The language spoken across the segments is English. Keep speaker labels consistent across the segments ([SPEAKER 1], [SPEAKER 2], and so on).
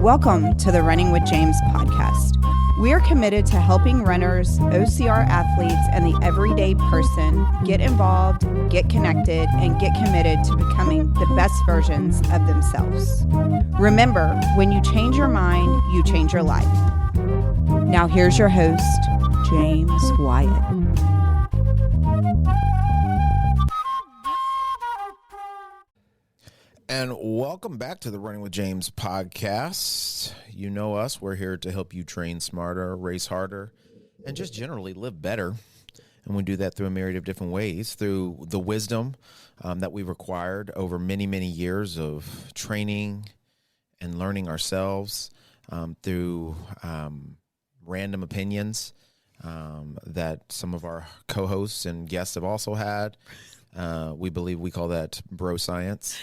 [SPEAKER 1] Welcome to the Running with James podcast. We are committed to helping runners, OCR athletes, and the everyday person get involved, get connected, and get committed to becoming the best versions of themselves. Remember, when you change your mind, you change your life. Now here's your host, James Wyatt.
[SPEAKER 2] And welcome back to the Running with James podcast. You know us. We're here to help you train smarter, race harder, and just generally live better. And we do that through a myriad of different ways, through the wisdom that we've acquired over many, many years of training and learning ourselves, through random opinions that some of our co-hosts and guests have also had. We believe we call that bro science.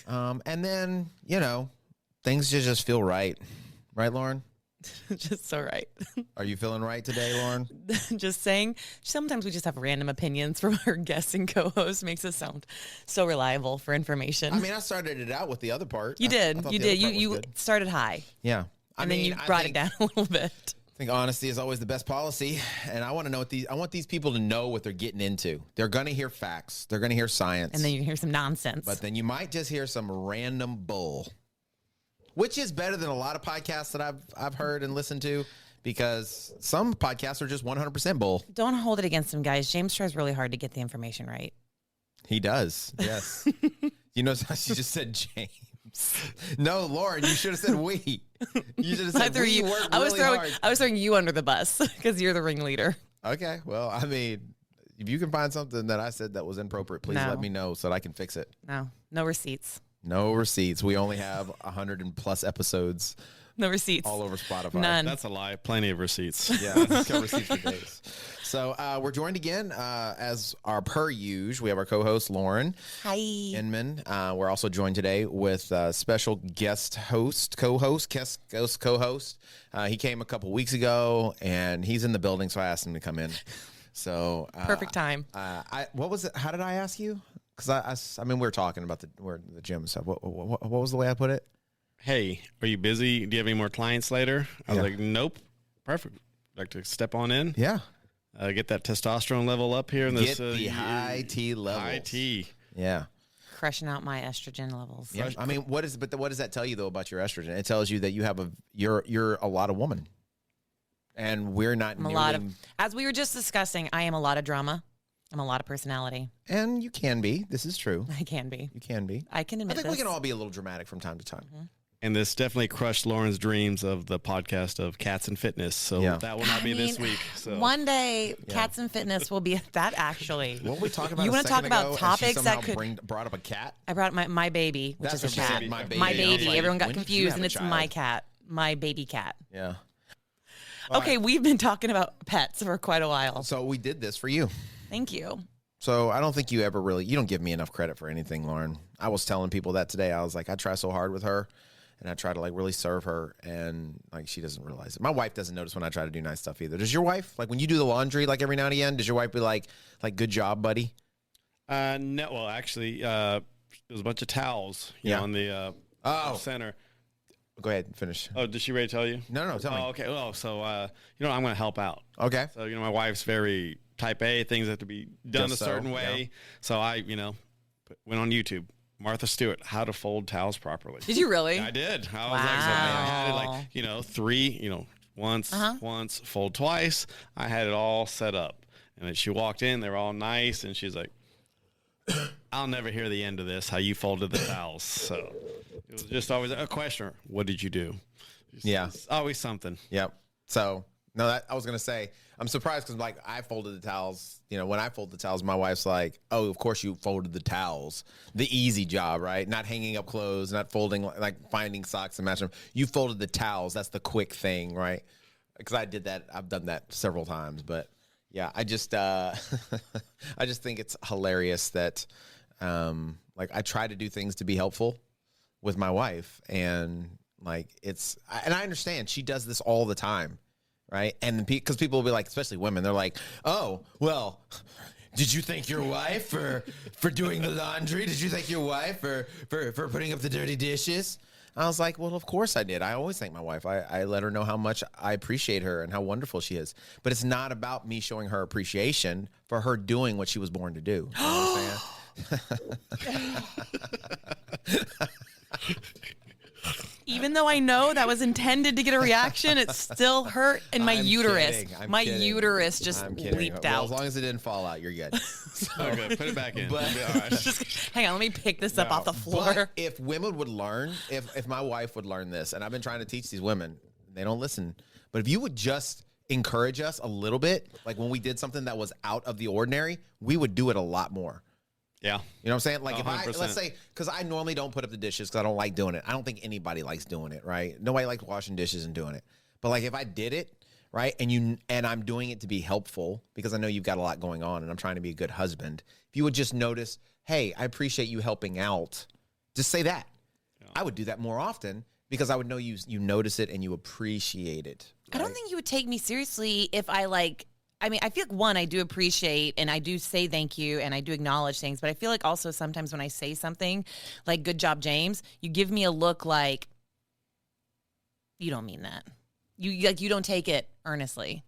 [SPEAKER 2] And then, you know, things just feel right. Right, Lauren?
[SPEAKER 3] Just so right.
[SPEAKER 2] Are you feeling right today, Lauren?
[SPEAKER 3] Just saying, sometimes we just have random opinions from our guests and co-hosts. Makes us sound so reliable for information.
[SPEAKER 2] I mean, I started it out with the other part.
[SPEAKER 3] You did. You started high.
[SPEAKER 2] Yeah.
[SPEAKER 3] And then you brought it down a little bit.
[SPEAKER 2] I think honesty is always the best policy, and I want to know I want these people to know what they're getting into. They're going to hear facts. They're going to hear science.
[SPEAKER 3] And then you hear some nonsense.
[SPEAKER 2] But then you might just hear some random bull, which is better than a lot of podcasts that I've heard and listened to, because some podcasts are just 100% bull.
[SPEAKER 3] Don't hold it against him, guys. James tries really hard to get the information right.
[SPEAKER 2] He does, yes. You know how she just said James. No, Lauren, you should have said we. You should have said we worked really hard.
[SPEAKER 3] I was throwing you under the bus because you're the ringleader.
[SPEAKER 2] Okay, well, I mean, if you can find something that I said that was inappropriate, please let me know so that I can fix it.
[SPEAKER 3] No receipts.
[SPEAKER 2] No receipts. We only have 100 and plus episodes.
[SPEAKER 3] No receipts.
[SPEAKER 2] All over Spotify.
[SPEAKER 3] None.
[SPEAKER 4] That's a lie. Plenty of receipts.
[SPEAKER 2] Yeah, let's go receipts for days. So we're joined again as our per usual. We have our co-host, Lauren.
[SPEAKER 3] Hi.
[SPEAKER 2] Inman. We're also joined today with special guest co-host. He came a couple weeks ago, and he's in the building, so I asked him to come in. So
[SPEAKER 3] perfect time.
[SPEAKER 2] What was it? How did I ask you? Because I mean, we were talking about the gym and stuff. What was the way I put it?
[SPEAKER 4] Hey, are you busy? Do you have any more clients later? I was like, nope. Perfect. Like to step on in.
[SPEAKER 2] Yeah.
[SPEAKER 4] Get that testosterone level up here in this.
[SPEAKER 2] Get the high T levels.
[SPEAKER 4] High T.
[SPEAKER 2] Yeah.
[SPEAKER 3] Crushing out my estrogen levels.
[SPEAKER 2] Yeah. I mean, what does that tell you though about your estrogen? It tells you that you're a lot of woman, and we're not.
[SPEAKER 3] As we were just discussing, I am a lot of drama. I'm a lot of personality.
[SPEAKER 2] And you can be. This is true.
[SPEAKER 3] I can be.
[SPEAKER 2] You can be.
[SPEAKER 3] I can admit
[SPEAKER 2] I think we can all be a little dramatic from time to time.
[SPEAKER 3] Mm-hmm.
[SPEAKER 4] And this definitely crushed Lauren's dreams of the podcast of Cats and Fitness. So that will not be this week. So
[SPEAKER 3] one day, Cats and Fitness will be that actually.
[SPEAKER 2] What we talk about?
[SPEAKER 3] You want to talk about topics that could
[SPEAKER 2] brought up a cat?
[SPEAKER 3] I brought my baby, which is a cat.
[SPEAKER 2] My baby.
[SPEAKER 3] My baby.
[SPEAKER 2] Like,
[SPEAKER 3] everyone got confused, and it's my cat, my baby cat.
[SPEAKER 2] Yeah.
[SPEAKER 3] Okay, we've been talking about pets for quite a while.
[SPEAKER 2] So we did this for you.
[SPEAKER 3] Thank you.
[SPEAKER 2] So I don't think you don't give me enough credit for anything, Lauren. I was telling people that today. I was like, I try so hard with her, and I try to like really serve her, and like she doesn't realize it. My wife doesn't notice when I try to do nice stuff either. Does your wife, like when you do the laundry, like every now and again, does your wife be like good job, buddy?
[SPEAKER 4] No, well, actually, there's a bunch of towels on the center.
[SPEAKER 2] Go ahead and finish.
[SPEAKER 4] Oh, did she ready to tell you?
[SPEAKER 2] No, tell me.
[SPEAKER 4] Oh, okay. Well, so, I'm going to help out.
[SPEAKER 2] Okay.
[SPEAKER 4] So, my wife's very type A. Things have to be done
[SPEAKER 2] Just
[SPEAKER 4] a certain way. Yeah. So I, went on YouTube. Martha Stewart, how to fold towels properly.
[SPEAKER 3] Did you really?
[SPEAKER 4] I did. I was I had it three, once, fold twice. I had it all set up. And then she walked in, they were all nice, and she's like, I'll never hear the end of this, how you folded the towels. So it was just always a question. What did you do? It's always something.
[SPEAKER 2] Yep. So, no, I was going to say, I'm surprised because, like, I folded the towels. When I fold the towels, my wife's like, oh, of course you folded the towels. The easy job, right? Not hanging up clothes, not folding, like finding socks and matching them. You folded the towels. That's the quick thing, right? Because I did that. I've done that several times. But, yeah, I just I just think it's hilarious that, I try to do things to be helpful with my wife. And, and I understand she does this all the time. Right. And because people will be like, especially women, they're like, oh, well, did you thank your wife for doing the laundry? Did you thank your wife for putting up the dirty dishes? I was like, well, of course I did. I always thank my wife. I let her know how much I appreciate her and how wonderful she is. But it's not about me showing her appreciation for her doing what she was born to do. You know what I'm saying?
[SPEAKER 3] Even though I know that was intended to get a reaction, it still hurt in my uterus.
[SPEAKER 2] I'm kidding.
[SPEAKER 3] Uterus just leaped
[SPEAKER 2] Well,
[SPEAKER 3] out.
[SPEAKER 2] as long as it didn't fall out, you're good.
[SPEAKER 4] Okay, put it back in.
[SPEAKER 2] But-
[SPEAKER 4] All right.
[SPEAKER 3] Hang on, let me pick this up off the floor.
[SPEAKER 2] But if women would learn, if my wife would learn this, and I've been trying to teach these women, they don't listen. But if you would just encourage us a little bit, like when we did something that was out of the ordinary, we would do it a lot more.
[SPEAKER 4] Yeah.
[SPEAKER 2] You know what I'm saying? Like if
[SPEAKER 4] 100%.
[SPEAKER 2] let's say, because I normally don't put up the dishes because I don't like doing it. I don't think anybody likes doing it, right? Nobody likes washing dishes and doing it. But like if I did it, right, and I'm doing it to be helpful because I know you've got a lot going on and I'm trying to be a good husband. If you would just notice, hey, I appreciate you helping out. Just say that. Yeah. I would do that more often because I would know you notice it and you appreciate it. Right?
[SPEAKER 3] I don't think you would take me seriously if I I feel like, one, I do appreciate and I do say thank you and I do acknowledge things, but I feel like also sometimes when I say something like, good job, James, you give me a look like, you don't mean that. You don't take it earnestly.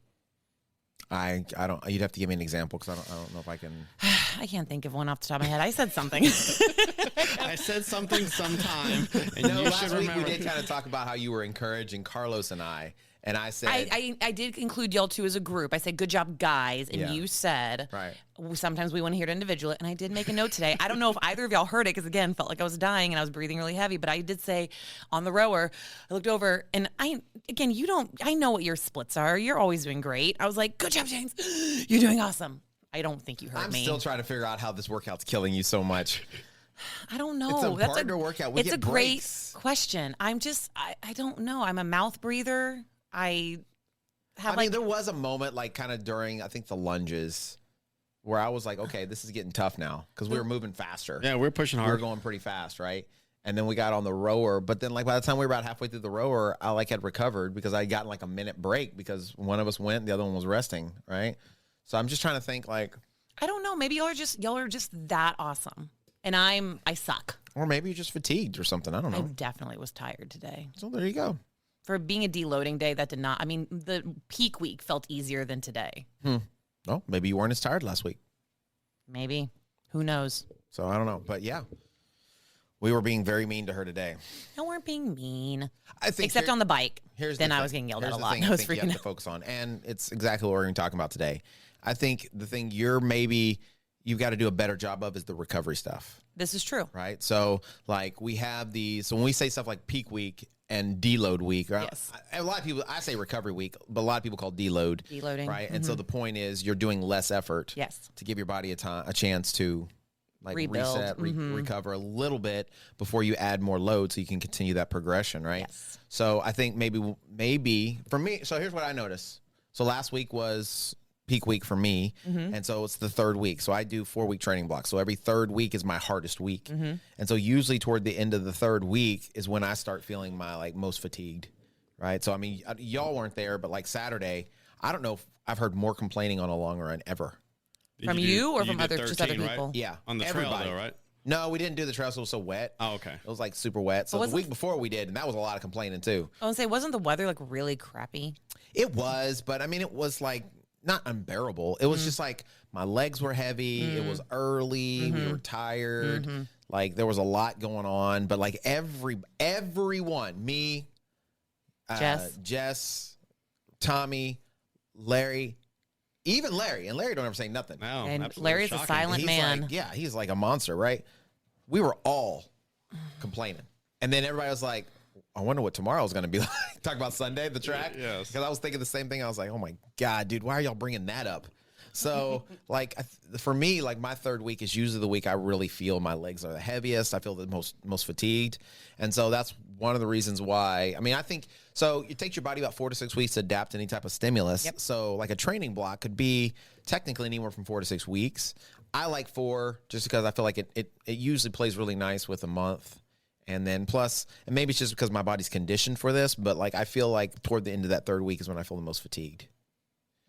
[SPEAKER 2] I don't. You'd have to give me an example because I don't know if I can.
[SPEAKER 3] I can't think of one off the top of my head. I said something.
[SPEAKER 4] I said something sometime, and you
[SPEAKER 2] last
[SPEAKER 4] should
[SPEAKER 2] week
[SPEAKER 4] remember.
[SPEAKER 2] we did kind of talk about how you were encouraging Carlos and I said
[SPEAKER 3] I did include y'all two as a group. I said, good job, guys. And you said,
[SPEAKER 2] right.
[SPEAKER 3] Sometimes we want to hear it individually. And I did make a note today. I don't know if either of y'all heard it because, again, felt like I was dying and I was breathing really heavy. But I did say on the rower, I looked over and I know what your splits are. You're always doing great. I was like, good job, James. You're doing awesome. I don't think you heard me.
[SPEAKER 2] I'm still trying to figure out how this workout's killing you so much.
[SPEAKER 3] I don't know.
[SPEAKER 2] It's a partner workout.
[SPEAKER 3] It's a great question. I don't know. I'm a mouth breather. I mean,
[SPEAKER 2] there was a moment like kind of during, I think, the lunges where I was like, okay, this is getting tough now because we were moving faster.
[SPEAKER 4] Yeah, we're pushing hard.
[SPEAKER 2] We were going pretty fast, right? And then we got on the rower. But then like by the time we were about halfway through the rower, I like had recovered because I had gotten like a minute break because one of us went, the other one was resting, right? So I'm just trying to think like.
[SPEAKER 3] I don't know. Maybe y'all are just that awesome. And I suck.
[SPEAKER 2] Or maybe you're just fatigued or something. I don't know.
[SPEAKER 3] I definitely was tired today.
[SPEAKER 2] So there you go.
[SPEAKER 3] For being a deloading day, that did not. I mean, the peak week felt easier than today.
[SPEAKER 2] Well, maybe you weren't as tired last week.
[SPEAKER 3] Maybe. Who knows?
[SPEAKER 2] So I don't know. But yeah, we were being very mean to her today.
[SPEAKER 3] No, we're being mean.
[SPEAKER 2] I think
[SPEAKER 3] except on the bike.
[SPEAKER 2] Then
[SPEAKER 3] I was getting yelled at a lot.
[SPEAKER 2] I was freaking out. You have to focus on, and it's exactly what we're going to talk about today. I think the thing you've got to do a better job of is the recovery stuff.
[SPEAKER 3] This is true.
[SPEAKER 2] Right? So like we have so when we say stuff like peak week and deload week, right?
[SPEAKER 3] Yes.
[SPEAKER 2] A lot of people, I say recovery week, but a lot of people call deload.
[SPEAKER 3] Deloading.
[SPEAKER 2] Right? And so the point is you're doing less effort to give your body a chance to like
[SPEAKER 3] rebuild.
[SPEAKER 2] Reset, recover a little bit before you add more load so you can continue that progression, right?
[SPEAKER 3] Yes.
[SPEAKER 2] So I think maybe for me, so here's what I noticed. So last week was peak week for me. And so it's the third week. So I do 4-week training blocks. So every third week is my hardest week. And so usually toward the end of the third week is when I start feeling my like most fatigued. Right. So, I mean, y'all weren't there, but like Saturday, I don't know if I've heard more complaining on a long run ever.
[SPEAKER 3] From you or from other
[SPEAKER 4] 13,
[SPEAKER 3] people?
[SPEAKER 4] Right?
[SPEAKER 2] Yeah.
[SPEAKER 4] On the trail though, right?
[SPEAKER 2] No, we didn't do the trail. So it was so wet.
[SPEAKER 4] Oh, okay.
[SPEAKER 2] It was like super wet. So the week before we did, and that was a lot of complaining too.
[SPEAKER 3] I was going to say, wasn't the weather like really crappy?
[SPEAKER 2] It was, but I mean, it was like not unbearable. It was just like my legs were heavy. It was early. We were tired. Like there was a lot going on, but like everyone, me, Jess, Tommy, Larry, even Larry, and Larry don't ever say nothing.
[SPEAKER 4] No,
[SPEAKER 3] and
[SPEAKER 4] absolutely
[SPEAKER 3] Larry's
[SPEAKER 4] shocking.
[SPEAKER 3] a silent man.
[SPEAKER 2] Like, yeah, he's like a monster, right? We were all complaining. And then everybody was like, I wonder what tomorrow's going to be like. Talk about Sunday, the track.
[SPEAKER 4] Yes.
[SPEAKER 2] Because I was thinking the same thing. I was like, oh my God, dude, why are y'all bringing that up? So like for me, like my third week is usually the week I really feel my legs are the heaviest. I feel the most fatigued. And so that's one of the reasons why, I mean, I think, so it takes your body about 4 to 6 weeks to adapt to any type of stimulus.
[SPEAKER 3] Yep.
[SPEAKER 2] So like a training block could be technically anywhere from 4 to 6 weeks. I like 4 just because I feel like it usually plays really nice with a month. And then plus, and maybe it's just because my body's conditioned for this, but like I feel like toward the end of that third week is when I feel the most fatigued.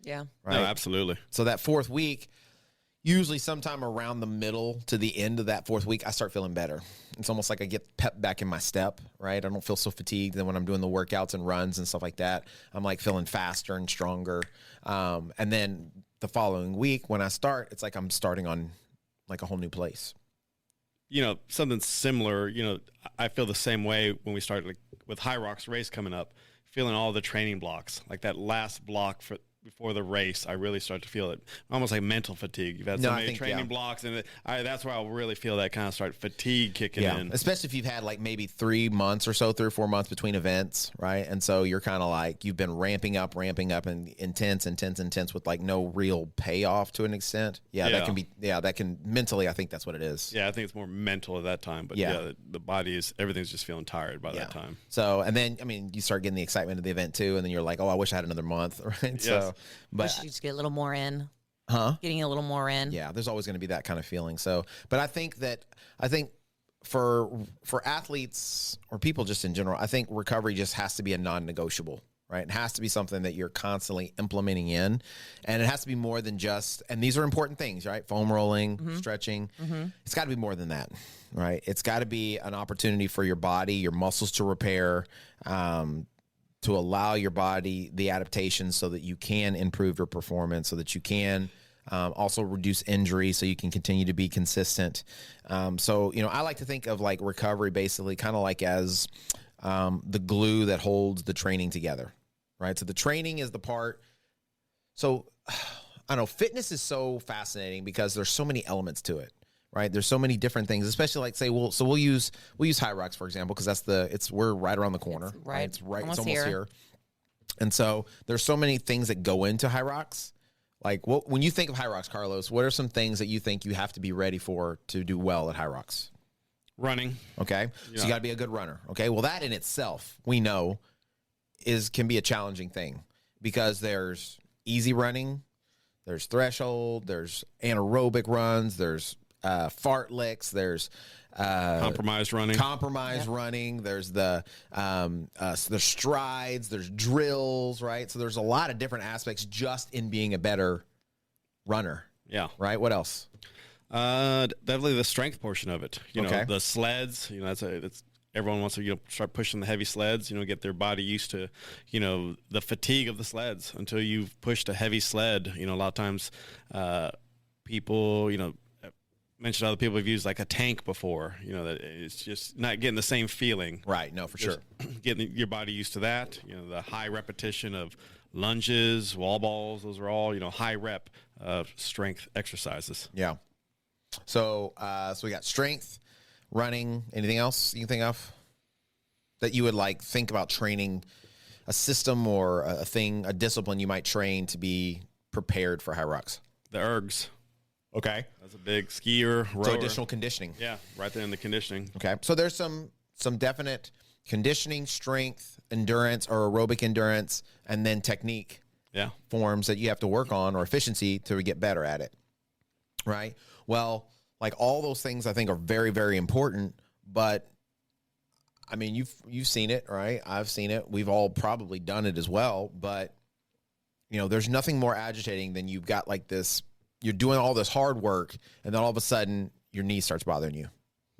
[SPEAKER 3] Yeah.
[SPEAKER 2] Right.
[SPEAKER 4] No, absolutely.
[SPEAKER 2] So that fourth week, usually sometime around the middle to the end of that 4th week, I start feeling better. It's almost like I get pep back in my step, right? I don't feel so fatigued. Then when I'm doing the workouts and runs and stuff like that, I'm like feeling faster and stronger. And then the following week when I start, it's like I'm starting on like a whole new place.
[SPEAKER 4] You know, something similar, you know, I feel the same way when we start like with High Rocks race coming up, feeling all the training blocks, like that last block before the race, I really start to feel it, almost like mental fatigue. You've had so many training blocks, and that's where I'll really feel that kind of fatigue kicking in.
[SPEAKER 2] Especially if you've had like maybe 3 months or so, 3 or 4 months between events, right? And so you're kind of like, you've been ramping up and intense with like no real payoff to an extent. That can be, that can mentally, I think that's what it is.
[SPEAKER 4] Yeah, I think it's more mental at that time, but the body everything's just feeling tired by that time.
[SPEAKER 2] So, and then, I mean, you start getting the excitement of the event too, and then you're like, oh, I wish I had another month, right?
[SPEAKER 4] Yes.
[SPEAKER 2] So,
[SPEAKER 3] but you just get a little more in. Getting a little more in.
[SPEAKER 2] Yeah, there's always going to be that kind of feeling. So, but I think for athletes or people just in general, I think recovery just has to be a non-negotiable, right? It has to be something that you're constantly implementing in, and it has to be more than just, and these are important things, right? Foam rolling, stretching. It's got to be more than that, right? It's got to be an opportunity for your body, your muscles to repair, to allow your body the adaptation so that you can improve your performance, so that you can also reduce injury, so you can continue to be consistent. So, you know, I like to think of like recovery basically kind of like as the glue that holds the training together, right? So the training is the part. So I don't know, fitness is so fascinating because there's so many elements to it. Right, there's so many different things, especially like say we'll use High Rocks for example, because we're right around the corner. It's almost here. And so there's so many things that go into High Rocks. Like when you think of High Rocks, Carlos, what are some things that you think you have to be ready for to do well at High Rocks?
[SPEAKER 4] Running.
[SPEAKER 2] Okay, so you got to be a good runner. Okay, well that in itself we know can be a challenging thing because there's easy running, there's threshold, there's anaerobic runs, there's fartleks, there's
[SPEAKER 4] compromised
[SPEAKER 2] running, there's the there's strides, there's drills, right? So there's a lot of different aspects just in being a better runner. Right. What else?
[SPEAKER 4] Definitely the strength portion of it. You know, the sleds, you know, that's everyone wants to start pushing the heavy sleds, get their body used to, the fatigue of the sleds. Until you've pushed a heavy sled, a lot of times people, mentioned other people have used like a tank before, that it's just not getting the same feeling.
[SPEAKER 2] Right. No, for sure.
[SPEAKER 4] Getting your body used to that, the high repetition of lunges, wall balls, those are all, high rep strength exercises.
[SPEAKER 2] Yeah. So, so we got strength, running, anything else you can think of that you would like think about training, a system or a discipline you might train to be prepared for High Rocks?
[SPEAKER 4] The ergs.
[SPEAKER 2] Okay.
[SPEAKER 4] That's a big skier, rower.
[SPEAKER 2] So additional conditioning.
[SPEAKER 4] Yeah, right there in the conditioning.
[SPEAKER 2] Okay. So there's some definite conditioning, strength, endurance or aerobic endurance, and then technique forms that you have to work on or efficiency to get better at it. Right? Well, like all those things I think are very, very important, but I mean, you've seen it, right? I've seen it. We've all probably done it as well, but there's nothing more agitating than you've got like this, you're doing all this hard work and then all of a sudden your knee starts bothering you,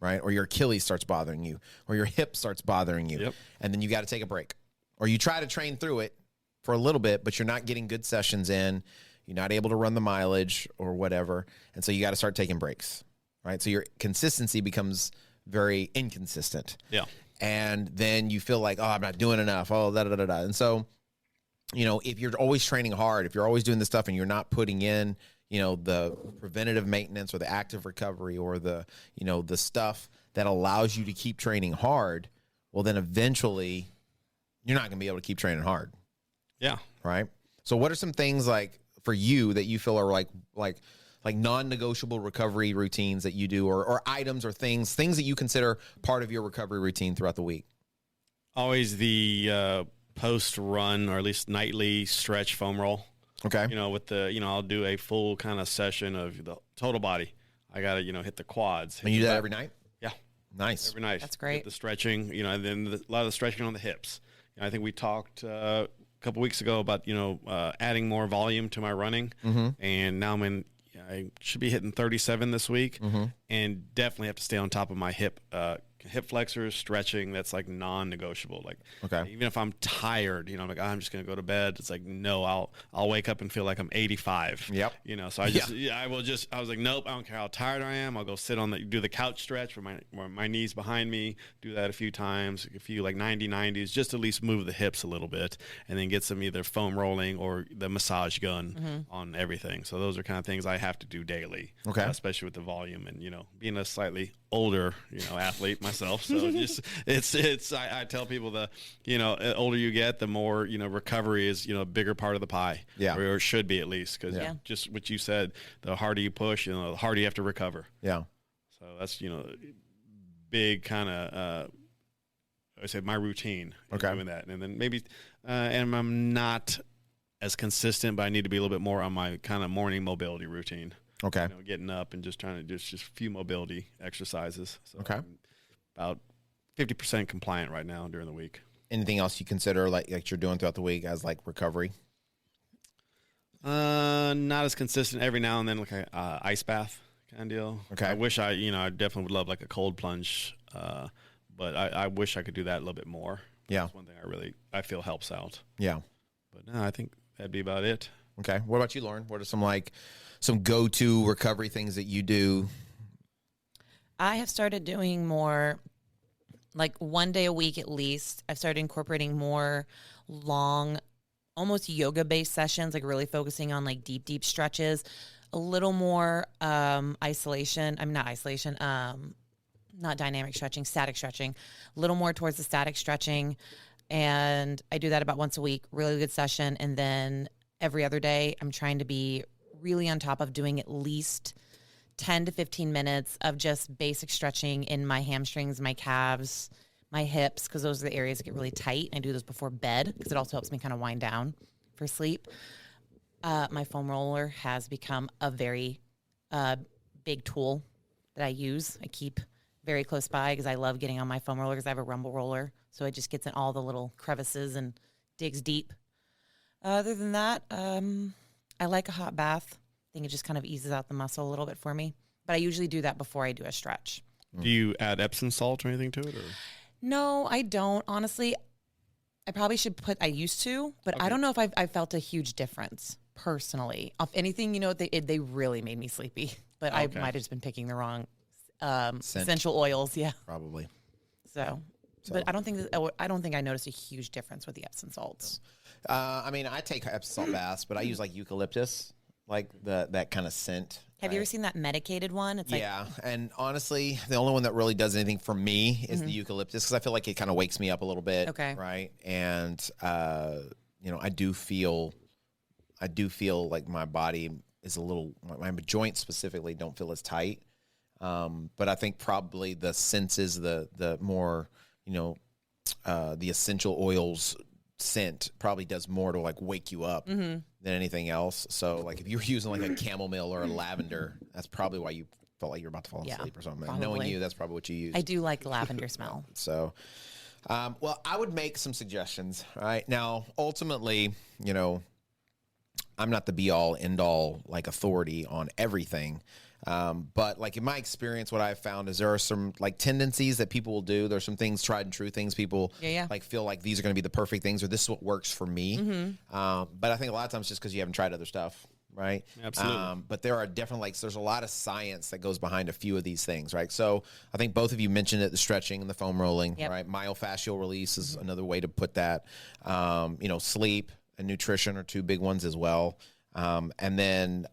[SPEAKER 2] right? Or your Achilles starts bothering you, or your hip starts bothering you.
[SPEAKER 4] Yep.
[SPEAKER 2] And then you got to take a break, or you try to train through it for a little bit, but you're not getting good sessions in. You're not able to run the mileage or whatever. And so you got to start taking breaks, right? So your consistency becomes very inconsistent.
[SPEAKER 4] Yeah.
[SPEAKER 2] And then you feel like, oh, I'm not doing enough. Oh, da-da-da-da. And so, if you're always training hard, if you're always doing this stuff and you're not putting in, the preventative maintenance or the active recovery or the stuff that allows you to keep training hard, well, then eventually you're not going to be able to keep training hard.
[SPEAKER 4] Yeah.
[SPEAKER 2] Right. So what are some things like for you that you feel are like non-negotiable recovery routines that you do or items or things that you consider part of your recovery routine throughout the week?
[SPEAKER 4] Always the post-run or at least nightly stretch foam roll.
[SPEAKER 2] Okay.
[SPEAKER 4] With the, I'll do a full kind of session of the total body. I got to, hit the quads.
[SPEAKER 2] And you do that every night?
[SPEAKER 4] Yeah.
[SPEAKER 2] Nice.
[SPEAKER 4] Every night.
[SPEAKER 3] That's great.
[SPEAKER 4] Hit the stretching, and then a lot of the stretching on the hips. I think we talked a couple weeks ago about, adding more volume to my running.
[SPEAKER 2] Mm-hmm.
[SPEAKER 4] And now I'm in I should be hitting 37 this week, and definitely have to stay on top of my hip flexors, stretching. That's like non-negotiable. Like,
[SPEAKER 2] Okay.
[SPEAKER 4] even if I'm tired, I'm like, I'm just gonna go to bed. It's like, no, I'll wake up and feel like I'm 85.
[SPEAKER 2] Yep.
[SPEAKER 4] So I was like, nope, I don't care how tired I am. I'll go sit on do the couch stretch where my knees behind me. Do that a few times, a few like 90s, just at least move the hips a little bit, and then get some either foam rolling or the massage gun on everything. So those are kind of things I have to do daily.
[SPEAKER 2] Okay.
[SPEAKER 4] Especially with the volume and being a slightly older athlete myself, so just I tell people the older you get, the more recovery is a bigger part of the pie, or it should be at least, because just what you said, the harder you push, the harder you have to recover.
[SPEAKER 2] Yeah.
[SPEAKER 4] So that's big kind of I say my routine in doing that, and then maybe and I'm not as consistent, but I need to be a little bit more on my kind of morning mobility routine.
[SPEAKER 2] Okay.
[SPEAKER 4] Getting up and just trying to just a few mobility exercises. So
[SPEAKER 2] Okay.
[SPEAKER 4] I'm about 50% compliant right now during the week.
[SPEAKER 2] Anything else you consider like you're doing throughout the week as like recovery?
[SPEAKER 4] Not as consistent. Every now and then, like a ice bath kind of deal.
[SPEAKER 2] Okay.
[SPEAKER 4] I wish I definitely would love like a cold plunge, but I wish I could do that a little bit more.
[SPEAKER 2] Yeah.
[SPEAKER 4] That's one thing I feel helps out.
[SPEAKER 2] Yeah.
[SPEAKER 4] But no, I think that'd be about it.
[SPEAKER 2] Okay. What about you, Lauren? What are some go-to recovery things that you do?
[SPEAKER 3] I have started doing more, like 1 day a week at least. I've started incorporating more long, almost yoga-based sessions, like really focusing on like deep stretches, a little more isolation. I mean, not isolation, not dynamic stretching, static stretching, a little more towards the static stretching. And I do that about once a week, really good session. And then every other day, I'm trying to be really on top of doing at least 10 to 15 minutes of just basic stretching in my hamstrings, my calves, my hips, because those are the areas that get really tight. I do those before bed because it also helps me kind of wind down for sleep. My foam roller has become a very big tool that I use. I keep very close by because I love getting on my foam roller because I have a rumble roller. So it just gets in all the little crevices and digs deep. Other than that, I like a hot bath. I think it just kind of eases out the muscle a little bit for me. But I usually do that before I do a stretch.
[SPEAKER 4] Do you add Epsom salt or anything to it? Or?
[SPEAKER 3] No, I don't. Honestly, I probably should I used to, but I don't know if I felt a huge difference personally. If anything, they really made me sleepy. But I might have just been picking the wrong essential oils. Yeah.
[SPEAKER 2] Probably.
[SPEAKER 3] So. But I don't think I noticed a huge difference with the Epsom salts.
[SPEAKER 2] I mean, I take Epsom salt baths, but I use like eucalyptus, like that kind of scent.
[SPEAKER 3] Have you ever seen that medicated one? It's
[SPEAKER 2] and honestly, the only one that really does anything for me is the eucalyptus, because I feel like it kind of wakes me up a little bit.
[SPEAKER 3] Okay.
[SPEAKER 2] Right. And I do feel like my body is a little, my joints specifically don't feel as tight. But I think probably the senses, the more, the essential oils scent probably does more to like wake you up than anything else. So like if you were using like a chamomile or a lavender, that's probably why you felt like you're about to fall asleep or something.
[SPEAKER 3] Probably.
[SPEAKER 2] Knowing you, that's probably what you use.
[SPEAKER 3] I do like lavender smell.
[SPEAKER 2] So, well, I would make some suggestions. Right now, ultimately, I'm not the be all end all like authority on everything. But like in my experience, what I've found is there are some like tendencies that people will do. There's some things, tried and true things people like feel like these are going to be the perfect things, or this is what works for me. But I think a lot of times just because you haven't tried other stuff, right?
[SPEAKER 4] Absolutely.
[SPEAKER 2] But there are definitely there's a lot of science that goes behind a few of these things, right? So I think both of you mentioned it, the stretching and the foam rolling, right? Myofascial release is another way to put that. Sleep and nutrition are two big ones as well. And then,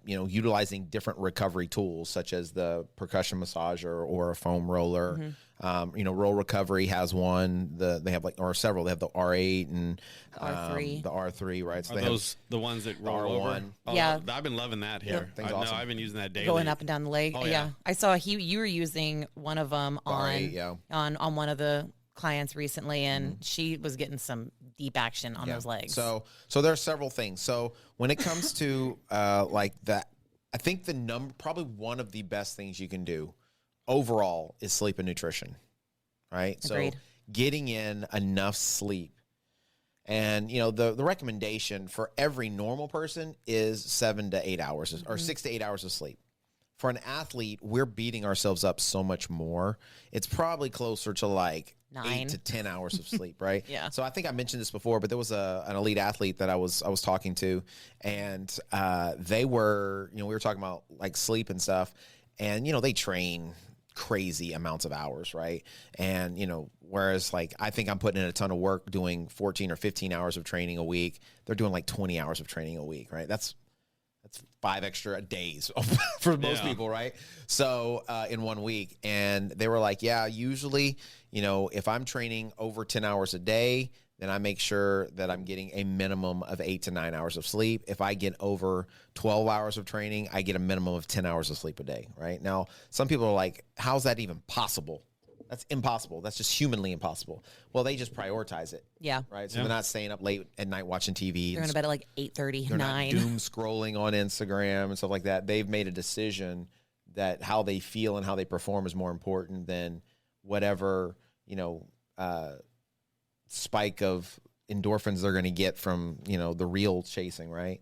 [SPEAKER 2] utilizing different recovery tools such as the percussion massager or a foam roller. Roll Recovery has one. They have several. They have the R8 and
[SPEAKER 3] R3.
[SPEAKER 2] the R3, right? So
[SPEAKER 4] Are those the ones that roll
[SPEAKER 2] R1.
[SPEAKER 4] over? Oh,
[SPEAKER 3] Yeah.
[SPEAKER 4] I've been loving that here.
[SPEAKER 2] Thing's awesome.
[SPEAKER 4] I've been using that daily.
[SPEAKER 3] Going up and down the leg.
[SPEAKER 4] Oh,
[SPEAKER 3] yeah.
[SPEAKER 4] yeah.
[SPEAKER 3] I saw you were using one of them
[SPEAKER 2] R8,
[SPEAKER 3] on one of the clients recently, and she was getting some deep action on those legs.
[SPEAKER 2] So there are several things. So when it comes to like that, I think probably one of the best things you can do overall is sleep and nutrition, right?
[SPEAKER 3] Agreed.
[SPEAKER 2] So getting in enough sleep And, you know, the recommendation for every normal person is 7 to 8 hours or 6 to 8 hours of sleep. For an athlete, we're beating ourselves up so much more. It's probably closer to like
[SPEAKER 3] 9
[SPEAKER 2] 8 to 10 hours of sleep, right?
[SPEAKER 3] Yeah.
[SPEAKER 2] So I think I mentioned this before, but there was an elite athlete that I was talking to, and they were, you know, we were talking about like sleep and stuff, and, you know, they train crazy amounts of hours, right? And, you know, whereas like I think I'm putting in a ton of work doing 14 or 15 hours of training a week, they're doing like 20 hours of training a week, right? That's 5 extra days for most people, right? So in 1 week. And they were like, yeah, usually, you know, if I'm training over 10 hours a day, then I make sure that I'm getting a minimum of 8 to 9 hours of sleep. If I get over 12 hours of training, I get a minimum of 10 hours of sleep a day, right? Now, some people are like, how's that even possible? That's impossible. That's just humanly impossible. Well, they just prioritize it.
[SPEAKER 3] Yeah.
[SPEAKER 2] Right. So they're not staying up late at night watching TV.
[SPEAKER 3] They're going to bed at like 8:30,
[SPEAKER 2] they're
[SPEAKER 3] 9.
[SPEAKER 2] not doom scrolling on Instagram and stuff like that. They've made a decision that how they feel and how they perform is more important than whatever, you know, spike of endorphins they're going to get from, you know, the real chasing, right?